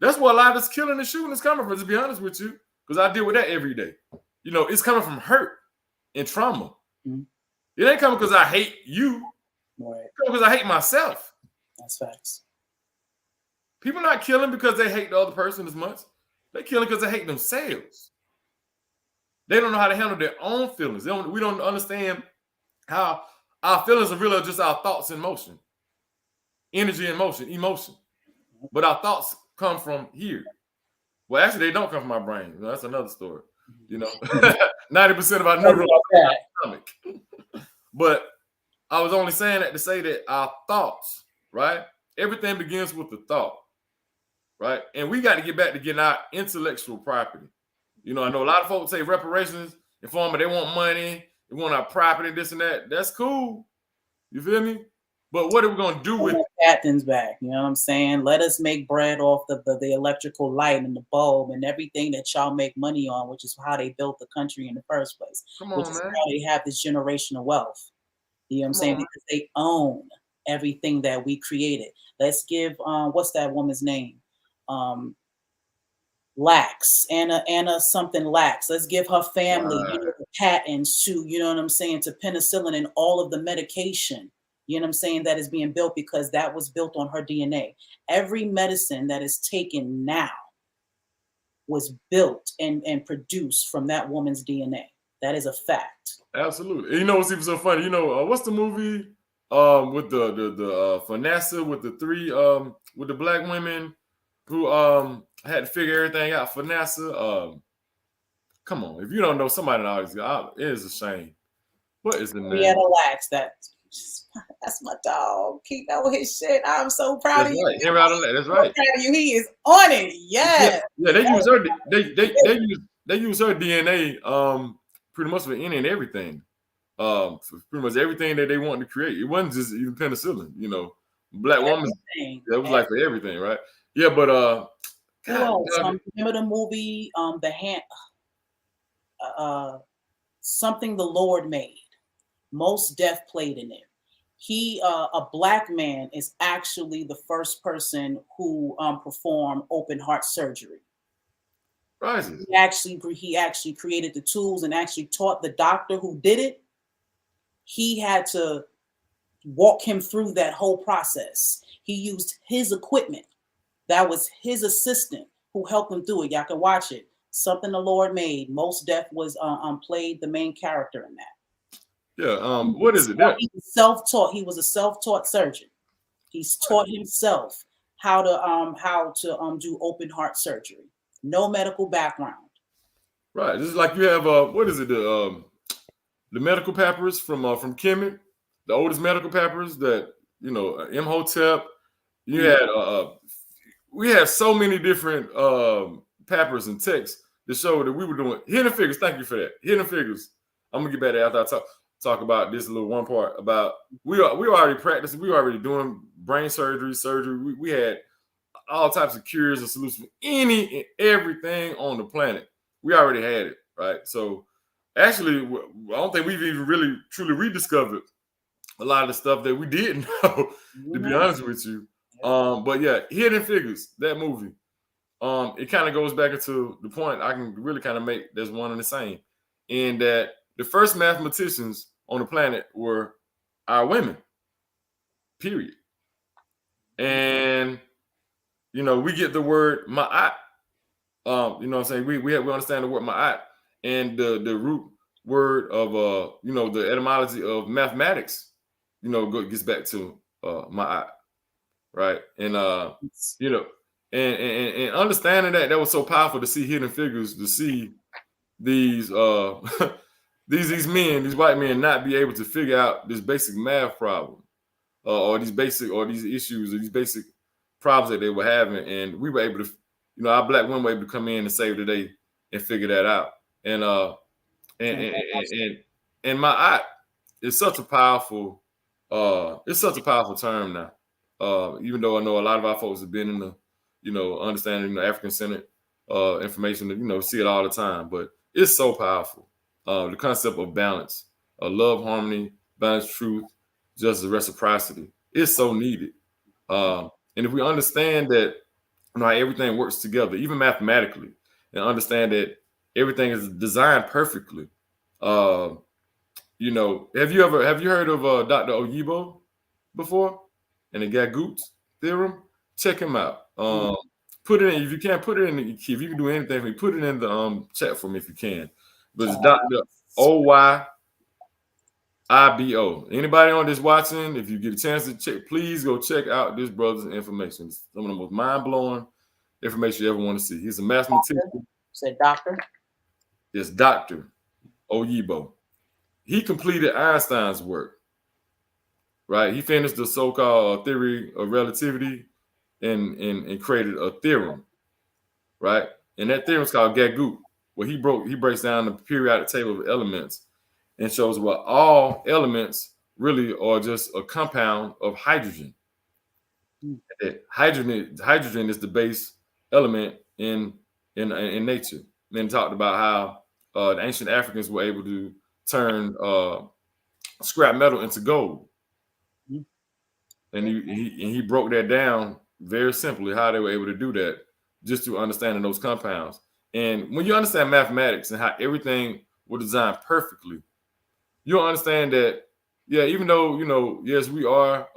That's where a lot of this killing and shooting is coming from, to be honest with you, because I deal with that every day. It's coming from hurt and trauma. Mm-hmm. It ain't coming because I hate you. Right. It's coming because I hate myself. That's facts. People not killing because they hate the other person as much. They're killing because they hate themselves. They don't know how to handle their own feelings. We don't understand how our feelings are really just our thoughts in motion, energy in motion, emotion. But our thoughts come from here. Well, actually, they don't come from our brain. That's another story. 90% of our neurons are in our stomach. But I was only saying that to say that our thoughts, right? Everything begins with the thought, right? And we got to get back to getting our intellectual property. I know a lot of folks say reparations in form of they want money, they want our property, this and that. That's cool. You feel me? But what are we going to do with captain's back? You know what I'm saying? Let us make bread off the electrical light and the bulb and everything that y'all make money on, which is how they built the country in the first place. Come on, man. How they have this generational wealth. You know what I'm saying? Because they own everything that we created. Let's give what's that woman's name? Lax, Anna something Lax. Let's give her family the patents to, you know what I'm saying, to penicillin and all of the medication, you know what I'm saying, that is being built because that was built on her DNA. Every medicine that is taken now was built and produced from that woman's DNA. That is a fact. Absolutely. You know what's even so funny? What's the movie with the FNASA with the three with the black women who had to figure everything out for NASA? Come on, if you don't know, somebody always it is a shame. What is the name? Yeah, relax. That's my dog. Keep up his shit. I'm so proud of you. That's right. So proud of you. He is on it. Yes. Yeah. They use her. They use her DNA pretty much for any and everything. For pretty much everything that they wanted to create. It wasn't just even penicillin. Black woman. That was like for everything, right? Yeah, but remember the movie The Hand something the Lord Made. Mos Def played in it. He a black man is actually the first person who performed open heart surgery. Right. He actually created the tools and actually taught the doctor who did it. He had to walk him through that whole process. He used his equipment. That was his assistant who helped him do it. Y'all can watch it. Something the Lord Made. Mos Def was played the main character in that. Yeah. What is it? He was self-taught. He was a self-taught surgeon. He's taught himself how to do open heart surgery. No medical background. Right. This is like you have what is it? The medical papers from Kemet, the oldest medical papers that Imhotep. You had we had so many different papers and texts to show that we were doing hidden figures. Thank you for that. Hidden figures. I'm gonna get back to that after I talk about this little one part about we already practicing. We were already doing brain surgery. We had all types of cures and solutions. Any and everything on the planet, we already had it, right? So actually, I don't think we've even really truly rediscovered a lot of the stuff that we didn't know. To be honest with you. But yeah, Hidden Figures, that movie, it kind of goes back into the point I can really kind of make that's one and the same, in that the first mathematicians on the planet were our women, period. And we get the word ma'at. You know what I'm saying? We understand the word ma'at and the root word of the etymology of mathematics, gets back to ma'at. Right. And and understanding that was so powerful to see Hidden Figures, to see these these men, these white men not be able to figure out this basic math problem or these issues or these basic problems that they were having. And we were able to, our black women were able to come in and save the day and figure that out. And my art is such a powerful term now. Even though I know a lot of our folks have been in the, understanding the African-centered information, see it all the time, but it's so powerful. The concept of balance, love, harmony, balance, truth, justice, reciprocity, it's so needed. And if we understand that, how everything works together, even mathematically, and understand that everything is designed perfectly. Have you heard of Dr. Oyibo before? And the Gagoot theorem? Check him out. Put it in if you can. Put it in. If you can do anything for me, put it in the chat for me if you can. But it's Dr. Oybo. Anybody on this watching, if you get a chance to check, please go check out this brother's information. It's some of the most mind-blowing information you ever want to see. He's a mathematician. Said doctor. Yes, Dr. Oybo. He completed Einstein's work. Right? He finished the so-called theory of relativity and created a theorem. Right? And that theorem is called Gagoop, where he breaks down the periodic table of elements and shows what all elements really are just a compound of hydrogen. Hydrogen is the base element in nature. Then talked about how the ancient Africans were able to turn scrap metal into gold, and he broke that down very simply how they were able to do that just through understanding those compounds. And when you understand mathematics and how everything was designed perfectly, you'll understand that, yeah, even though, yes, we are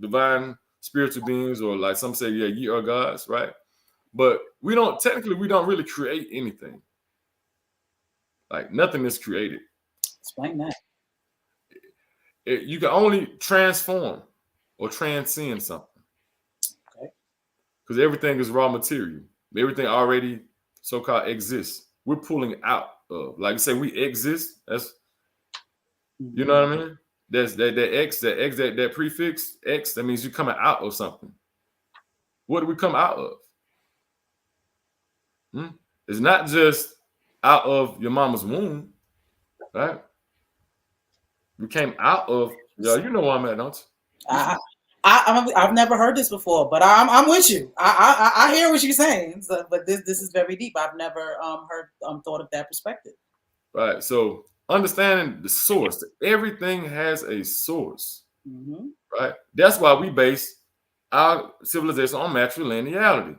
divine spiritual beings, or like some say, yeah, ye are gods, right? But we don't really create anything. Like nothing is created. Explain that. You can only transform or transcend something. Okay. Because everything is raw material. Everything already so-called exists. We're pulling out of, like I say, we exist. That's, you know what I mean? That's that prefix X, that means you're coming out of something. What do we come out of? It's not just out of your mama's womb, right? We came out of, you know where I'm at, don't you? I've never heard this before, but I'm with you. I hear what you're saying. So, but this is very deep. I've never thought of that perspective. Right. So understanding the source. Everything has a source. Right. That's why we base our civilization on matrilineality,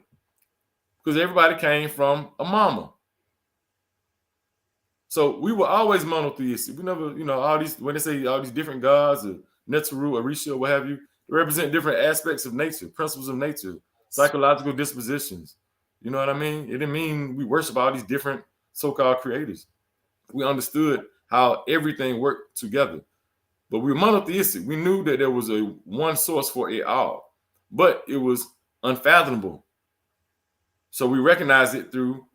because everybody came from a mama. So we were always monotheistic. We never, all these, when they say all these different gods, or Netzeru, Orisha, what have you, they represent different aspects of nature, principles of nature, psychological dispositions. You know what I mean? It didn't mean we worship all these different so-called creators. We understood how everything worked together. But we were monotheistic. We knew that there was a one source for it all, but it was unfathomable. So we recognized it through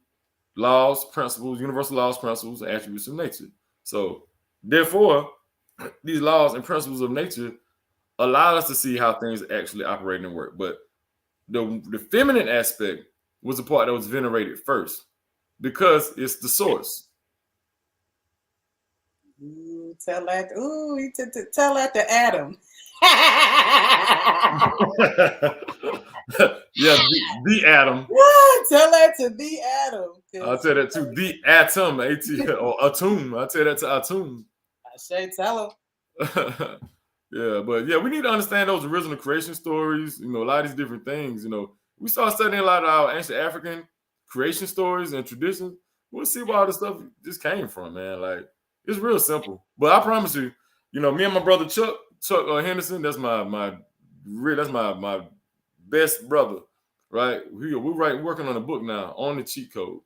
laws, principles, universal laws, principles, attributes of nature. So therefore, these laws and principles of nature allow us to see how things actually operate and work. But the feminine aspect was the part that was venerated first, because it's the source. Tell that to Adam. Yeah, the atom. Tell that to the atom. I'll tell that to the atom, or atom. I'll tell that to atom. I say tell him. Yeah, but yeah, we need to understand those original creation stories. A lot of these different things. We start studying a lot of our ancient African creation stories and traditions. We'll see where all this stuff just came from, man. Like, it's real simple. But I promise you, me and my brother Chuck Henderson, that's my best brother, right? We're working on a book now on the cheat code.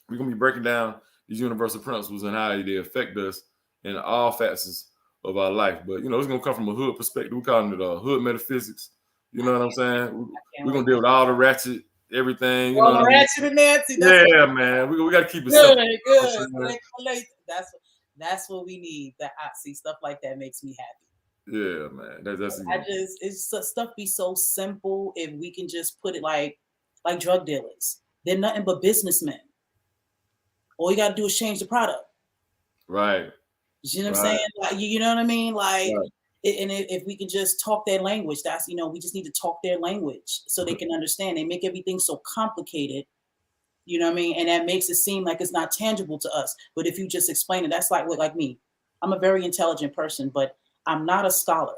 We're gonna be breaking down these universal principles and how they affect us in all facets of our life. But it's gonna come from a hood perspective. We're calling it hood metaphysics. You know what I'm saying? We're gonna deal with all the ratchet, everything. Ratchet and Nancy. Yeah, man. We gotta keep it good. That's what we need. See, stuff like that makes me happy. Yeah, man. Stuff be so simple if we can just put it like drug dealers. They're nothing but businessmen. All you got to do is change the product. Right. You know what I'm saying? Like, you know what I mean? Like, and if we can just talk their language, that's, we just need to talk their language so they can understand. They make everything so complicated. You know what I mean? And that makes it seem like it's not tangible to us. But if you just explain it, that's like me. I'm a very intelligent person, but I'm not a scholar.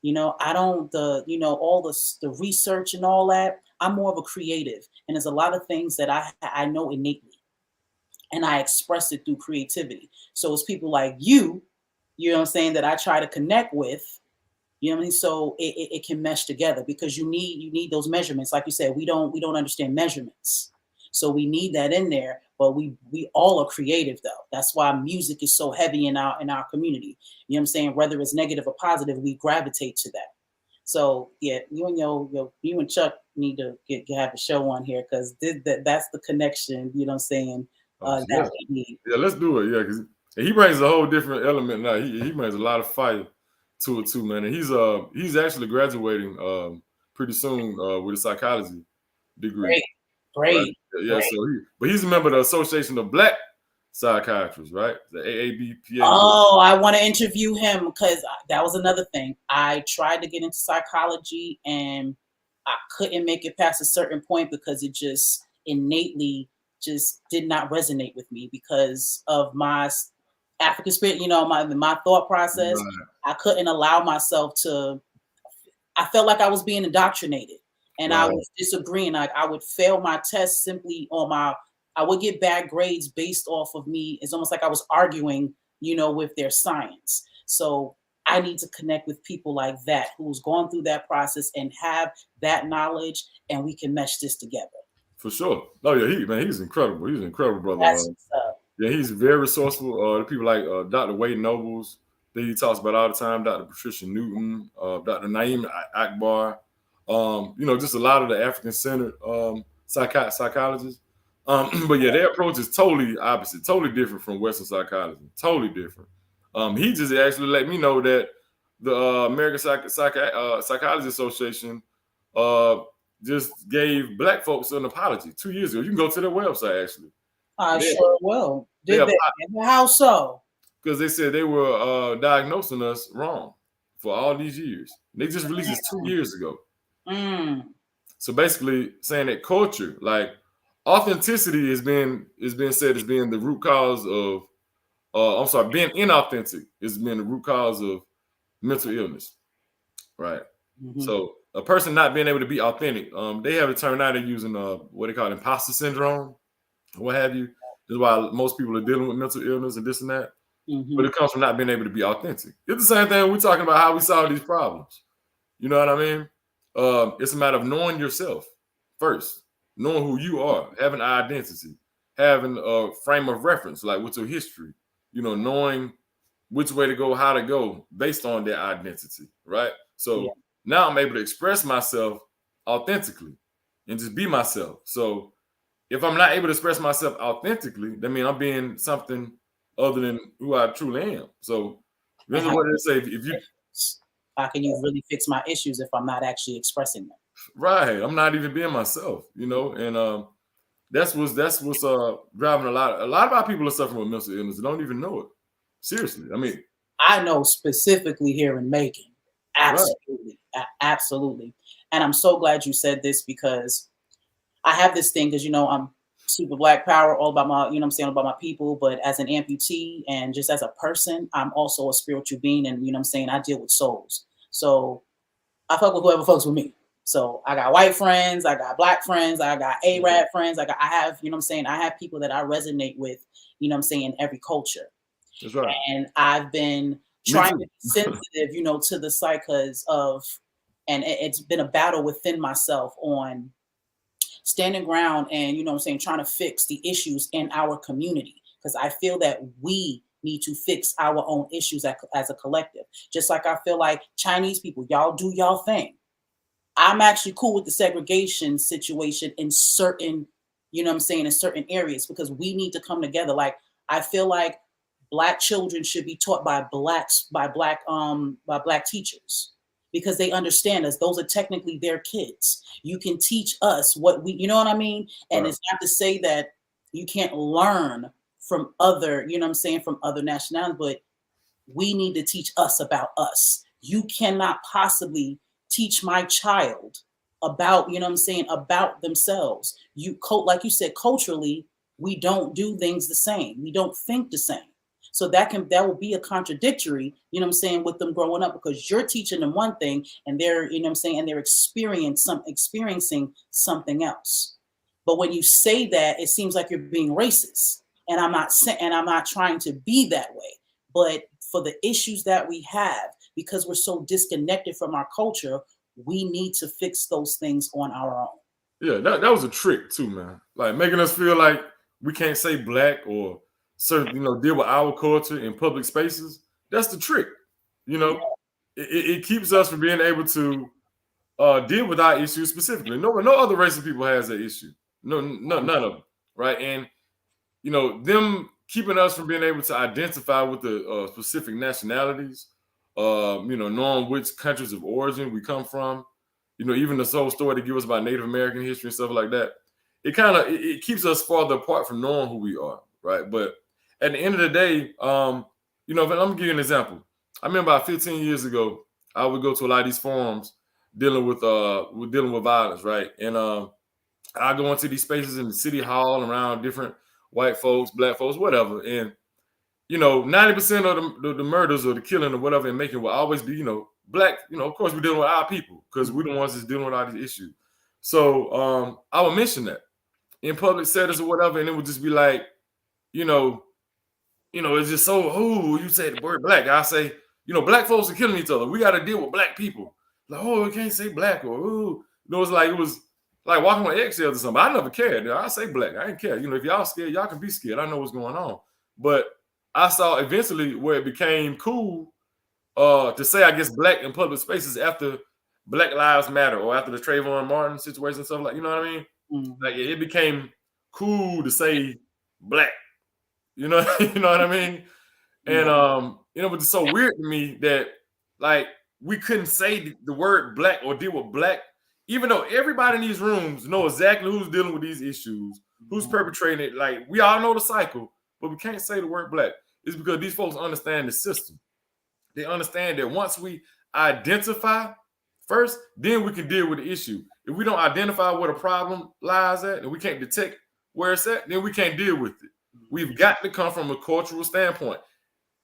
I don't all the research and all that. I'm more of a creative, and there's a lot of things that I know innately, and I express it through creativity. So it's people like you know what I'm saying, that I try to connect with. You know what I mean? So it can mesh together, because you need those measurements. Like you said, we don't understand measurements. So we need that in there. but we all are creative though. That's why music is so heavy in our community. You know what I'm saying? Whether it's negative or positive, we gravitate to that. So yeah, you and Chuck need to have a show on here because that's the connection. You know what I'm saying? Yeah. That we need. Yeah, let's do it. Yeah, because he brings a whole different element now. He brings a lot of fire to it too, man. And he's actually graduating pretty soon with a psychology degree. Great, Right? great, Yeah, great. so he's a member of the Association of Black Psychiatrists, right? The AABPA. Oh, I want to interview him because that was another thing. I tried to get into psychology and I couldn't make it past a certain point because it just innately just did not resonate with me because of my African spirit, my thought process. Right. I couldn't allow myself to, I felt like I was being indoctrinated and I Right. was disagreeing. Like I would fail my tests simply on I would get bad grades based off of me. It's almost like I was arguing, with their science. So I need to connect with people like that who's gone through that process and have that knowledge, and we can mesh this together. For sure. Oh yeah, he's incredible. He's an incredible brother. That's what's up. Yeah, he's very resourceful. The people like Dr. Wade Nobles, that he talks about all the time, Dr. Patricia Newton, Dr. Naeem Akbar, just a lot of the African-centered psychologists. But yeah, their approach is totally opposite, totally different from Western psychology, totally different. He just actually let me know that the American Psychology Association just gave Black folks an apology 2 years ago. You can go to their website, actually. I sure will. Did they? How so? Because they said they were diagnosing us wrong for all these years. They just released this 2 years ago. So basically saying that culture, like authenticity has been said as being the root cause of being inauthentic has been the root cause of mental illness. Right. Mm-hmm. So a person not being able to be authentic, they have a term now they're using what they call imposter syndrome, what have you. This is why most people are dealing with mental illness and this and that. Mm-hmm. But it comes from not being able to be authentic. It's the same thing we're talking about how we solve these problems. You know what I mean? It's a matter of knowing yourself first, knowing who you are, having an identity, having a frame of reference, like what's your history, knowing which way to go, how to go based on their identity, right? So now I'm able to express myself authentically and just be myself. So if I'm not able to express myself authentically, that means I'm being something other than who I truly am. So this is what they say. If you, how can you really fix my issues if I'm not actually expressing them? Right. I'm not even being myself, and that's what's driving a lot of our people are suffering with mental illness and don't even know it. Seriously. I mean, I know specifically here in Macon. Absolutely. Right. Absolutely. And I'm so glad you said this because I have this thing because, I'm super Black power, all about my, about my people. But as an amputee and just as a person, I'm also a spiritual being. And, I deal with souls. So I fuck with whoever fucks with me. So I got white friends, I got Black friends, I got Arab friends. I have, I have people that I resonate with, in every culture. That's right. And I've been trying to be sensitive, to the psychos of, and it's been a battle within myself on standing ground and, trying to fix the issues in our community. Because I feel that we need to fix our own issues as a collective. Just like I feel like Chinese people, y'all do y'all thing. I'm actually cool with the segregation situation in certain, in certain areas because we need to come together. Like, I feel like Black children should be taught by Black teachers because they understand us. Those are technically their kids. You can teach us what we, you know what I mean? And It's not to say that you can't learn from other, from other nationalities, but we need to teach us about us. You cannot possibly teach my child about, about themselves. Like you said, culturally, we don't do things the same. We don't think the same. So that will be a contradictory, with them growing up because you're teaching them one thing and they're, and they're experiencing something else. But when you say that, it seems like you're being racist. And I'm not trying to be that way. But for the issues that we have, because we're so disconnected from our culture, we need to fix those things on our own. Yeah, that was a trick too, man. Like making us feel like we can't say black or certain, deal with our culture in public spaces. That's the trick. It keeps us from being able to deal with our issues specifically. No other race of people has that issue. None of them, right? And them keeping us from being able to identify with the specific nationalities, knowing which countries of origin we come from, even the whole story they give us about Native American history and stuff like that. It kind of it keeps us farther apart from knowing who we are, right? But at the end of the day, let me give you an example. I remember about 15 years ago, I would go to a lot of these forums dealing with violence, right? And I go into these spaces in the city hall around different white folks, black folks, whatever, and 90% of the murders or the killing or whatever and making will always be black. Of course, we're dealing with our people because we're the ones that's dealing with all these issues. So I would mention that in public settings or whatever, and it would just be like, it's just so, you say the word black. I say, black folks are killing each other. We got to deal with black people. Like, we can't say black or, it was like walking on eggshells or something. I never cared. I say black. I didn't care. If y'all scared, y'all can be scared. I know what's going on. But I saw eventually where it became cool to say, I guess, black in public spaces after Black Lives Matter or after the Trayvon Martin situation and stuff, like, you know what I mean? Mm-hmm. Like it became cool to say black. You know what I mean? And it was so weird to me that like we couldn't say the word black or deal with black, even though everybody in these rooms know exactly who's dealing with these issues, who's perpetrating it. Like we all know the cycle, but we can't say the word black. It's because these folks understand the system. They understand that once we identify first, then we can deal with the issue. If we don't identify where the problem lies at and we can't detect where it's at, then we can't deal with it. We've got to come from a cultural standpoint.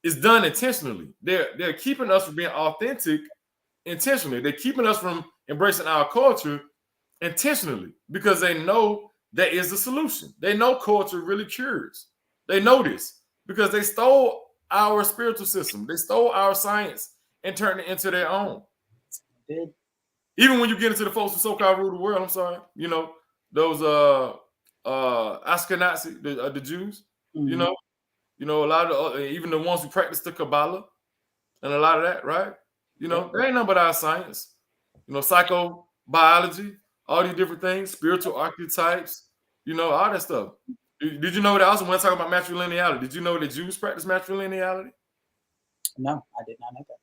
It's done intentionally. They're keeping us from being authentic intentionally. They're keeping us from embracing our culture intentionally because they know that is the solution. They know culture really cures. They know this because they stole our spiritual system. They stole our science and turned it into their own. Even when you get into the folks who so-called rule the world, I'm sorry, those Ashkenazi, the Jews, mm-hmm. A lot of even the ones who practice the Kabbalah and a lot of that, right? They ain't nothing but our science, psychobiology, all these different things, spiritual archetypes, all that stuff. Did you know that? I also want to talk about matrilineality. Did you know that Jews practice matrilineality? No, I did not know that.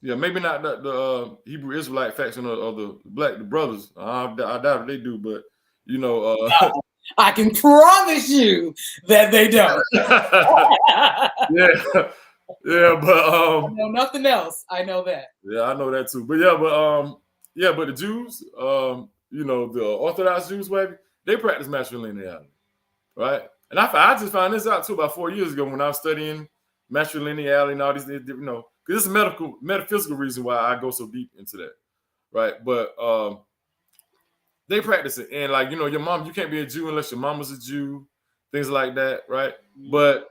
Yeah, maybe not the Hebrew Israelite faction of the brothers. I doubt they do, but I can promise you that they don't. yeah, but I know nothing else. I know that. Yeah, I know that too. But but the Jews, the Orthodox Jews, baby, they practice matrilineality, right? And I just found this out too about 4 years ago when I was studying matrilineality and all these, because it's a metaphysical reason why I go so deep into that, right? But they practice it, and like your mom, you can't be a Jew unless your mama's a Jew, things like that, right? Mm-hmm. But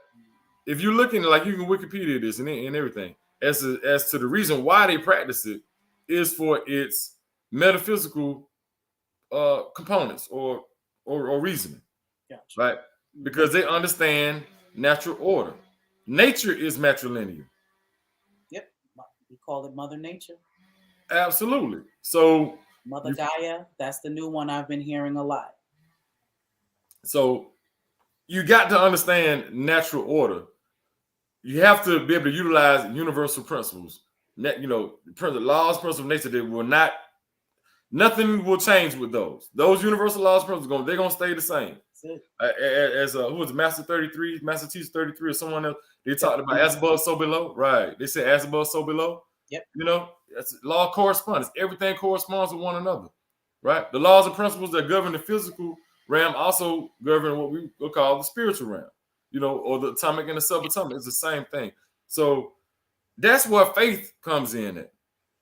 if you're looking, like you can Wikipedia this and everything, as to the reason why they practice it is for its metaphysical components or reasoning, gotcha. Right? Because they understand natural order. Nature is matrilineal. Yep, we call it Mother Nature. Absolutely. So Mother Gaia, that's the new one I've been hearing a lot. So you got to understand natural order. You have to be able to utilize universal principles. Laws, principles of nature that will not, nothing will change with those. Those universal laws, principles, they're going to stay the same. As who was Master Teacher 33 or someone else, they talked about as above, so below. Right. They said as above, so below. Yep. That's law of correspondence. Everything corresponds with one another, right? The laws and principles that govern the physical realm also govern what we will call the spiritual realm, or the atomic and the subatomic. It's the same thing. So that's where faith comes in at.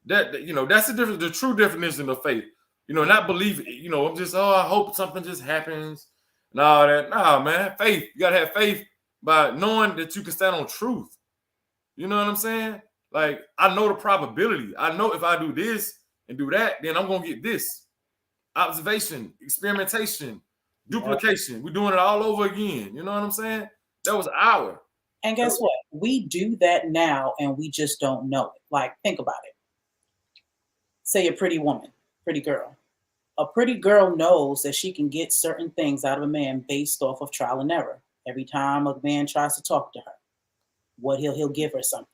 That's the true definition of faith. Not believe, I'm just, I hope something just happens and all that. Nah, man, faith. You got to have faith by knowing that you can stand on truth. You know what I'm saying? Like, I know the probability. I know if I do this and do that, then I'm going to get this. Observation, experimentation, duplication. We're doing it all over again. You know what I'm saying? That was our. And guess what? We do that now and we just don't know it. Like, think about it. Say a pretty woman, pretty girl. A pretty girl knows that she can get certain things out of a man based off of trial and error. Every time a man tries to talk to her, what he'll give her something.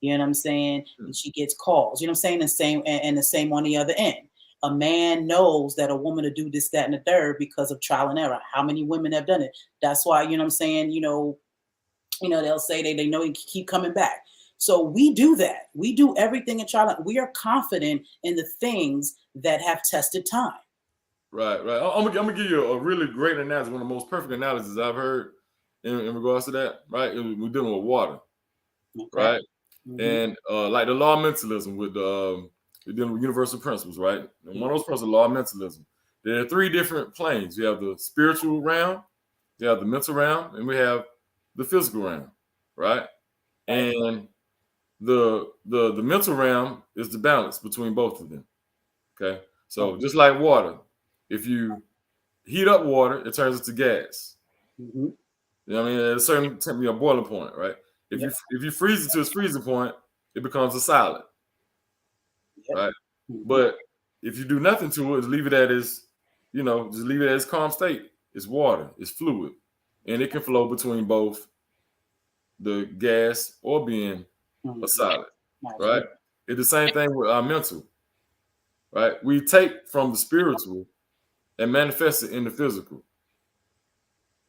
You know what I'm saying? And she gets calls. You know what I'm saying? The same on the other end. A man knows that a woman will do this, that, and the third because of trial and error. How many women have done it? That's why, you know what I'm saying, they'll say they know you keep coming back. So we do that. We do everything in trial. We are confident in the things that have tested time. Right. I'm gonna give you a really great analogy, one of the most perfect analyses I've heard in regards to that. Right, we're dealing with water, okay. Right, and like the law of mentalism with we're dealing with universal principles, right? And one of those principles, law of mentalism. There are 3 different planes. You have the spiritual realm, you have the mental realm, and we have the physical realm, right? And the mental realm is the balance between both of them. Okay, so just like water. If you heat up water, it turns into gas. You know what I mean? At a certain temperature, boiling point, right? If you freeze it to its freezing point, it becomes a solid, right? But if you do nothing to it, just leave it at its calm state. It's water, it's fluid, and it can flow between both the gas or being a solid, right? It's the same thing with our mental, right? We take from the spiritual and manifest it in the physical.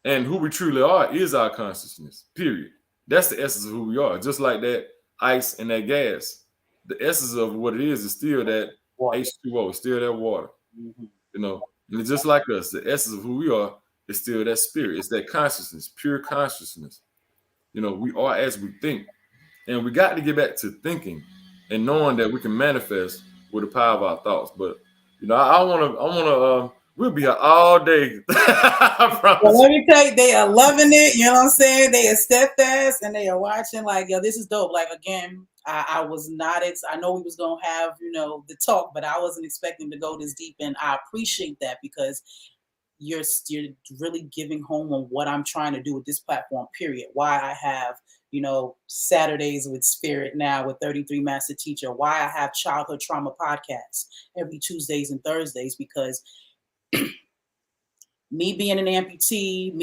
And who we truly are is our consciousness, period. That's the essence of who we are. Just like that ice and that gas, the essence of what it is still that H2O, it's still that water. You know, and it's just like us, the essence of who we are is still that spirit. It's that consciousness, pure consciousness. You know, we are as we think. And we got to get back to thinking and knowing that we can manifest with the power of our thoughts. But, I want to, we'll be here all day. Well, let me tell you, they are loving it. You know what I'm saying? They are steadfast and they are watching like, yo, this is dope. Like, again, I was not, I know we was going to have, the talk, but I wasn't expecting to go this deep. And I appreciate that because you're really giving home on what I'm trying to do with this platform, period. Why I have, Saturdays with Spirit now with 33 Master Teacher, why I have Childhood Trauma Podcasts every Tuesdays and Thursdays, because me being an amputee,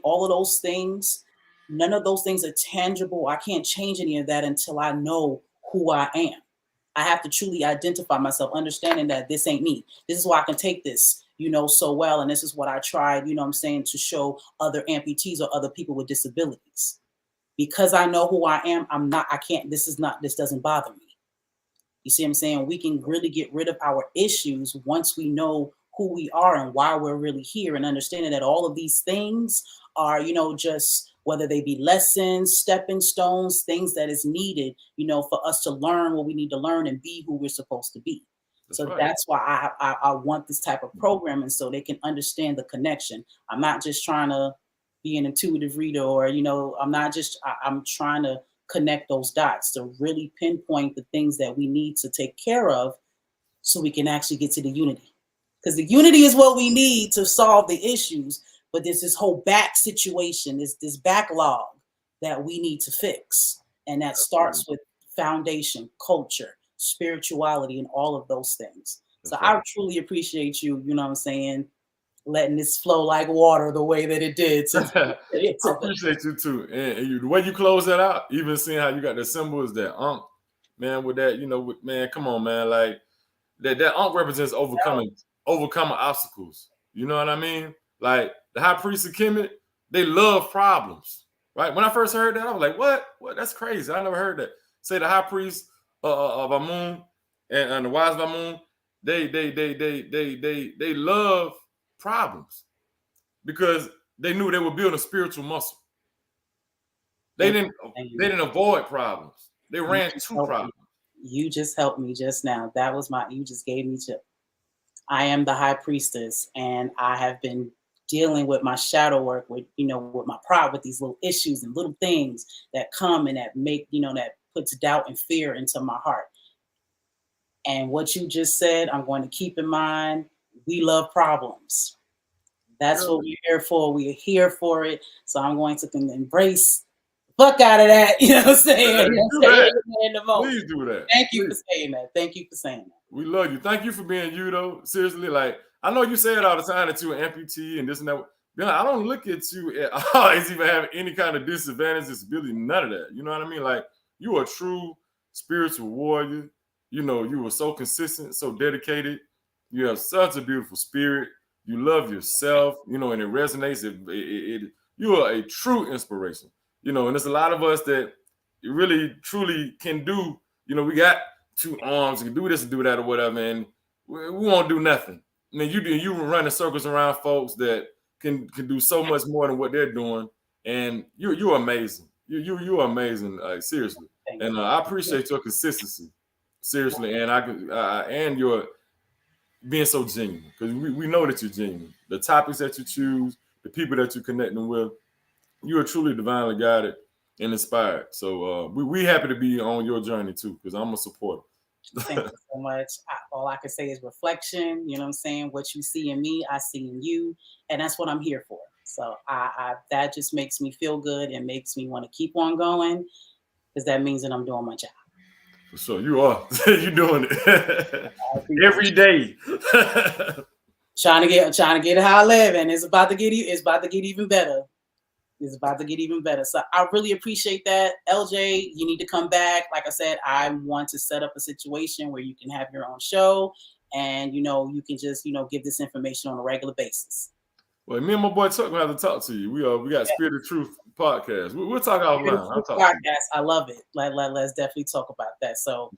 all of those things, none of those things are tangible. I can't change any of that until I know who I am. I have to truly identify myself, understanding that this ain't me. This is why I can take this, so well. And this is what I tried, to show other amputees or other people with disabilities. Because I know who I am, this doesn't bother me. You see what I'm saying? We can really get rid of our issues once we know who we are and why we're really here, and understanding that all of these things are, just whether they be lessons, stepping stones, things that is needed, for us to learn what we need to learn and be who we're supposed to be. That's why I want this type of programming, so they can understand the connection. I'm not just trying to be an intuitive reader, or, I'm trying to connect those dots to really pinpoint the things that we need to take care of so we can actually get to the unity. Because the unity is what we need to solve the issues, but there's this whole back situation, this backlog that we need to fix. And that starts with foundation, culture, spirituality, and all of those things. So I truly appreciate you, letting this flow like water the way that it did. I appreciate you too. And the way you close that out, even seeing how you got the symbols that man, with that, man, come on, man. Like that represents overcoming obstacles. You know what I mean? Like the high priest of Kemet, they love problems, right? When I first heard that, I was like, what? That's crazy. I never heard that. Say the high priest of Amun and the wise of Amun, they love problems because they knew they were building a spiritual muscle. They didn't avoid problems. They ran to problems. You just helped me just now. You just gave me chip. I am the high priestess, and I have been dealing with my shadow work with my pride, with these little issues and little things that come and that make, that puts doubt and fear into my heart. And what you just said, I'm going to keep in mind. We love problems. That's what we're here for. We are here for it. So I'm going to embrace the fuck out of that. You know what I'm saying? In the moment. Please do that. Thank you for saying that. Thank you for saying that. We love you. Thank you for being you, though. Seriously, like, I know you say it all the time that you're an amputee and this and that. I don't look at you at all as even having any kind of disadvantage, disability, none of that. You know what I mean? Like, you are a true spiritual warrior. You know, you were so consistent, so dedicated. You have such a beautiful spirit. You love yourself, you know, and it resonates. You are a true inspiration, you know, and there's a lot of us that really, truly can do, you know, we got 2 arms, we can do this and do that or whatever, and we won't do nothing. I mean, you running circles around folks that can do so much more than what they're doing, and you're amazing. You're amazing, seriously. And I appreciate your consistency, seriously, and and your being so genuine, because we know that you're genuine. The topics that you choose, the people that you're connecting with, you are truly divinely guided and inspired. So we happy to be on your journey too, because I'm a supporter. Thank you so much. All I can say is reflection. You know what I'm saying? What you see in me, I see in you, and that's what I'm here for. So that just makes me feel good and makes me want to keep on going, because that means that I'm doing my job. For sure, you are. You're doing it every day. trying to get a high live, and it's about to get even better. It's about to get even better. So I really appreciate that. LJ, you need to come back. Like I said, I want to set up a situation where you can have your own show, and you know, you can just, you know, give this information on a regular basis. Well, me and my boy Chuck will have to talk to you. We got Spirit of Truth podcast. We'll talk offline. Podcast. I love it. Let's definitely talk about that. So,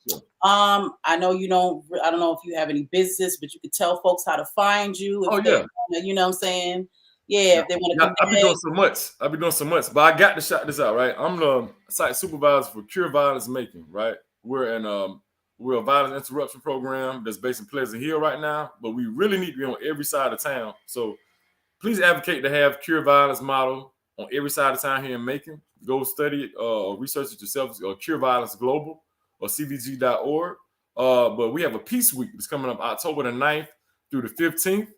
I know you don't. I don't know if you have any business, but you could tell folks how to find you. You know what I'm saying. Yeah, if they want to. I've been doing so much. But I got to shout this out, right? I'm the site supervisor for Cure Violence Making, right? We're a violence interruption program that's based in Pleasant Hill right now, but we really need to be on every side of town. So please advocate to have Cure Violence model on every side of town here in Macon. Go study it or research it yourself, or Cure Violence Global or CVG.org. But we have a Peace Week that's coming up October the 9th through the 15th.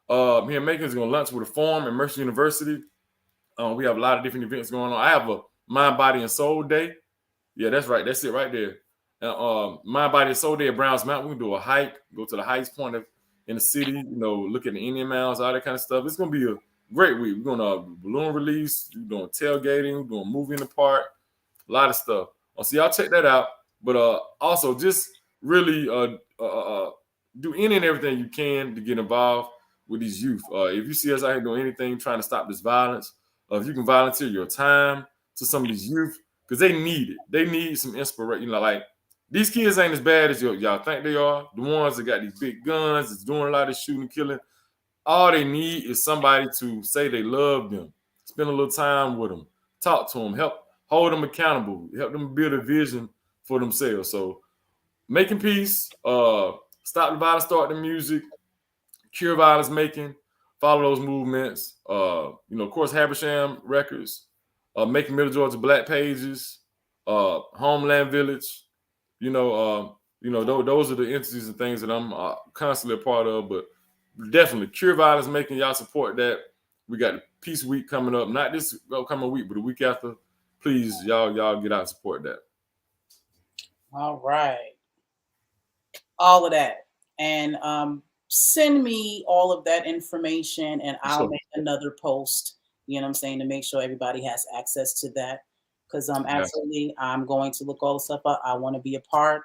Here in Macon is going to lunch with a forum at Mercer University. We have a lot of different events going on. I have a Mind, Body, and Soul Day. Yeah, that's right. That's it right there. Mind, Body, and Soul Day at Browns Mountain. We can do a hike, go to the highest point in the city, you know, look at the Indian Mounds, all that kind of stuff. It's going to be a great week. We're going to balloon release, we're doing tailgating, we're doing movie in the park, a lot of stuff. So y'all check that out. But also just really do any and everything you can to get involved with these youth. If you see us out here doing anything trying to stop this violence, if you can volunteer your time to some of these youth, because they need it. They need some inspiration. You know, like, these kids ain't as bad as y'all think they are. The ones that got these big guns, that's doing a lot of shooting and killing, all they need is somebody to say they love them, spend a little time with them, talk to them, help hold them accountable, help them build a vision for themselves. So Making Peace, Stop the Violence, Start the Music, Cure Violence Making, follow those movements. You know, of course, Habersham Records, Making Middle Georgia Black Pages, Homeland Village. You know, those are the entities and things that I'm constantly a part of. But definitely, Cure Violence Making, y'all support that. We got Peace Week coming up, not this upcoming week, but the week after. Please, y'all get out and support that. All right, all of that, and send me all of that information, and I'll make another post. You know what I'm saying, to make sure everybody has access to that. Because absolutely, I'm going to look all the stuff up. I want to be a part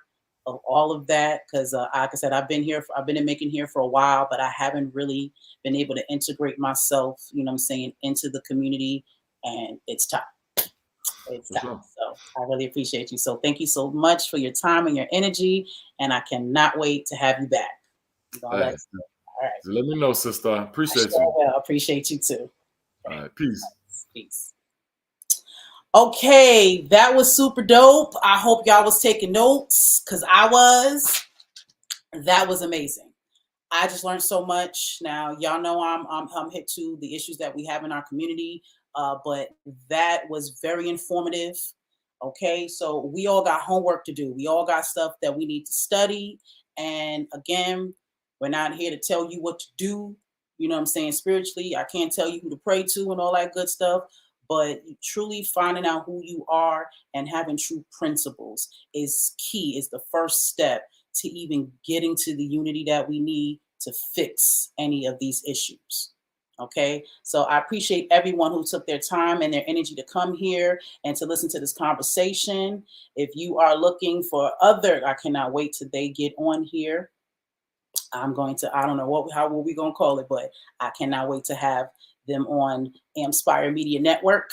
of all of that, because like I said, I've been in Macon here for a while, but I haven't really been able to integrate myself, you know what I'm saying, into the community, and it's time. It's time. Sure. So I really appreciate you. So thank you so much for your time and your energy, and I cannot wait to have you back. All right. So let me know, sister. I appreciate you. I appreciate you too. All right. Peace. Peace. Okay, that was super dope. I hope y'all was taking notes, because I was. That was amazing. I just learned so much. Now, y'all know I'm hit to the issues that we have in our community, but that was very informative. Okay, so we all got homework to do. We all got stuff that we need to study. And again, we're not here to tell you what to do. you know what I'm saying, spiritually. I can't tell you who to pray to and all that good stuff, but truly finding out who you are and having true principles is key, is the first step to even getting to the unity that we need to fix any of these issues. Okay, so I appreciate everyone who took their time and their energy to come here and to listen to this conversation. If you are looking for other, I cannot wait till they get on here. I'm going to, I don't know how we going to call it, but I cannot wait to have them on AMPspire Media Network.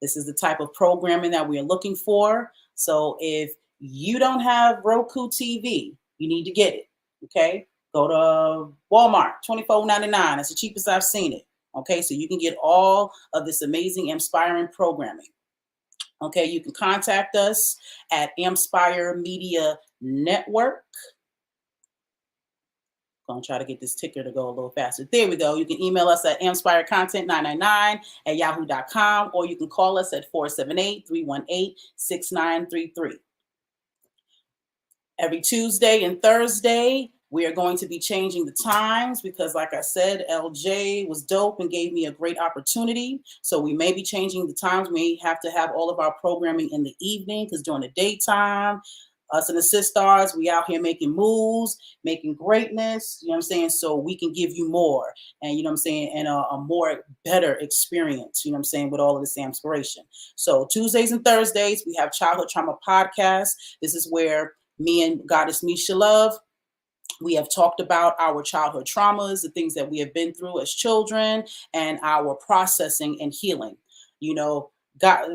This is the type of programming that we are looking for. So if you don't have Roku TV, you need to get it. Okay, go to Walmart, $24.99. That's the cheapest I've seen it. Okay, so you can get all of this amazing inspiring programming. Okay, you can contact us at AMPspire Media Network. Gonna try to get this ticker to go a little faster. There we go. You can email us at AMPspireContent999@yahoo.com, or you can call us at 478-318-6933. Every Tuesday and Thursday, we are going to be changing the times because, like I said, LJ was dope and gave me a great opportunity. So we may be changing the times. We may have to have all of our programming in the evening because during the daytime, us and the sisters, we out here making moves, making greatness, you know what I'm saying? So we can give you more and, you know what I'm saying, and a more better experience, you know what I'm saying, with all of this inspiration. So Tuesdays and Thursdays, we have Childhood Trauma Podcast. This is where me and Goddess Misha Love, we have talked about our childhood traumas, the things that we have been through as children, and our processing and healing. You know,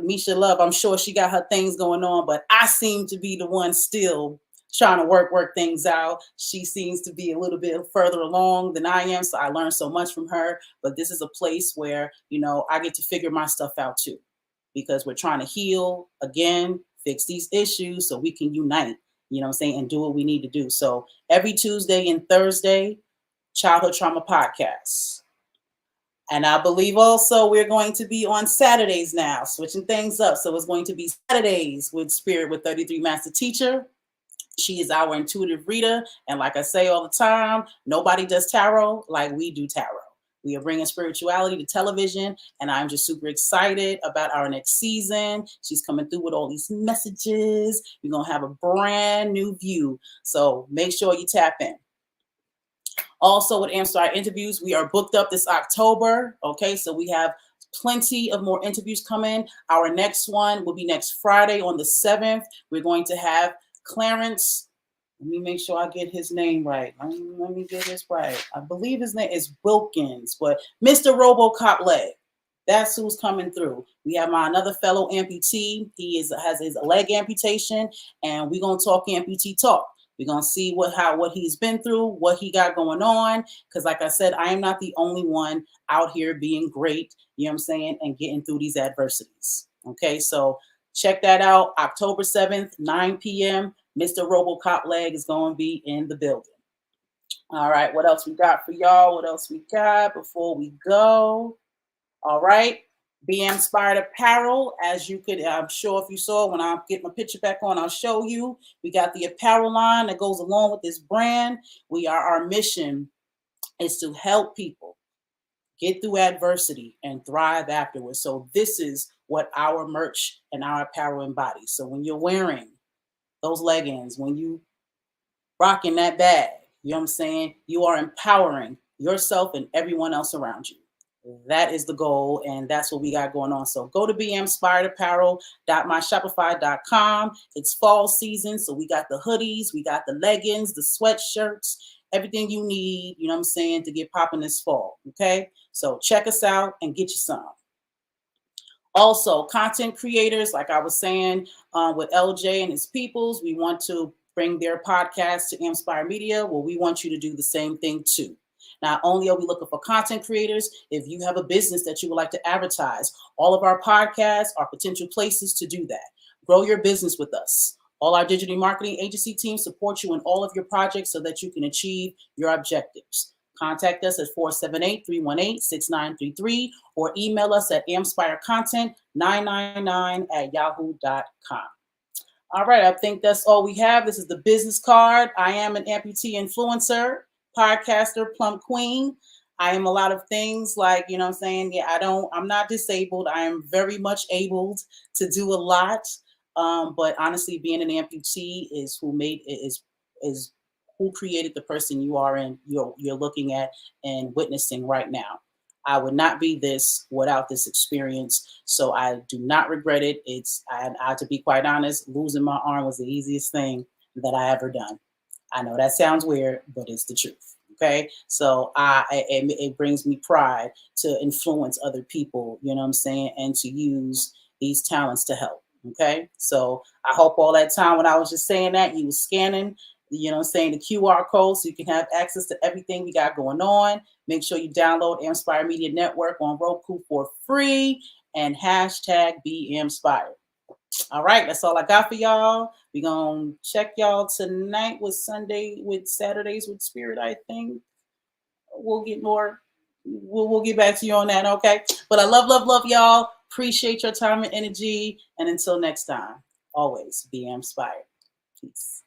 Misha Love, I'm sure she got her things going on, but I seem to be the one still trying to work things out. She seems to be a little bit further along than I am, so I learned so much from her. But this is a place where, you know, I get to figure my stuff out too, because we're trying to heal again, fix these issues so we can unite, you know what I'm saying, and do what we need to do. So every Tuesday and Thursday, Childhood Trauma Podcasts. And I believe also we're going to be on Saturdays now, switching things up. So it's going to be Saturdays with Spirit with 33 Master Teacher. She is our intuitive reader. And like I say all the time, nobody does tarot like we do tarot. We are bringing spirituality to television, and I'm just super excited about our next season. She's coming through with all these messages. We're going to have a brand new view. So make sure you tap in. Also with AMPspire interviews, we are booked up this October. Okay, so we have plenty of more interviews coming. Our next one will be next Friday on the 7th. We're going to have Clarence. Let me make sure I get his name right. Let me get this right. I believe his name is Wilkins, but Mr. RoboCop Leg. That's who's coming through. We have another fellow amputee. He has his leg amputation, and we're gonna talk amputee talk. We're gonna see what he's been through, what he got going on. Because, like I said, I am not the only one out here being great. You know what I'm saying, and getting through these adversities. Okay, so check that out. October 7th, 9 p.m. Mr. RoboCop Leg is going to be in the building. All right, what else we got for y'all? What else we got before we go? All right, Be Inspired Apparel. As you could, I'm sure if you saw, when I get my picture back on, I'll show you. We got the apparel line that goes along with this brand. Our mission is to help people get through adversity and thrive afterwards. So this is what our merch and our apparel embodies. So when you're wearing those leggings, when you rocking that bag, you know what I'm saying, you are empowering yourself and everyone else around you. That is the goal, and that's what we got going on. So go to beinspiredapparel.myshopify.com. It's fall season, so we got the hoodies, we got the leggings, the sweatshirts, everything you need, you know what I'm saying, to get popping this fall, okay? So check us out and get you some. Also, content creators, like I was saying, with LJ and his peoples, we want to bring their podcast to AMPspire Media. Well, we want you to do the same thing too. Not only are we looking for content creators, if you have a business that you would like to advertise, all of our podcasts are potential places to do that. Grow your business with us. All our digital marketing agency teams support you in all of your projects so that you can achieve your objectives. Contact us at 478-318-6933 or email us at AMPspireContent999@yahoo.com. All right, I think that's all we have. This is the business card. I am an amputee influencer, podcaster, plum queen. I am a lot of things, like, you know what I'm saying? Yeah, I'm not disabled. I am very much able to do a lot. But honestly, being an amputee is is who created the person you are and you're looking at and witnessing right now. I would not be this without this experience. So I do not regret it. To be quite honest, losing my arm was the easiest thing that I ever done. I know that sounds weird, but it's the truth. Okay, so it brings me pride to influence other people. You know what I'm saying, and to use these talents to help. Okay, so I hope all that time when I was just saying that you was scanning, you know what I'm saying, the QR code so you can have access to everything we got going on. Make sure you download AMPspire Media Network on Roku for free and hashtag #BeAmpspire. All right, that's all I got for y'all. We're gonna check y'all tonight with Saturdays with Spirit, I think. We'll get more. We'll get back to you on that, okay? But I love y'all. Appreciate your time and energy. And until next time, always be inspired. Peace.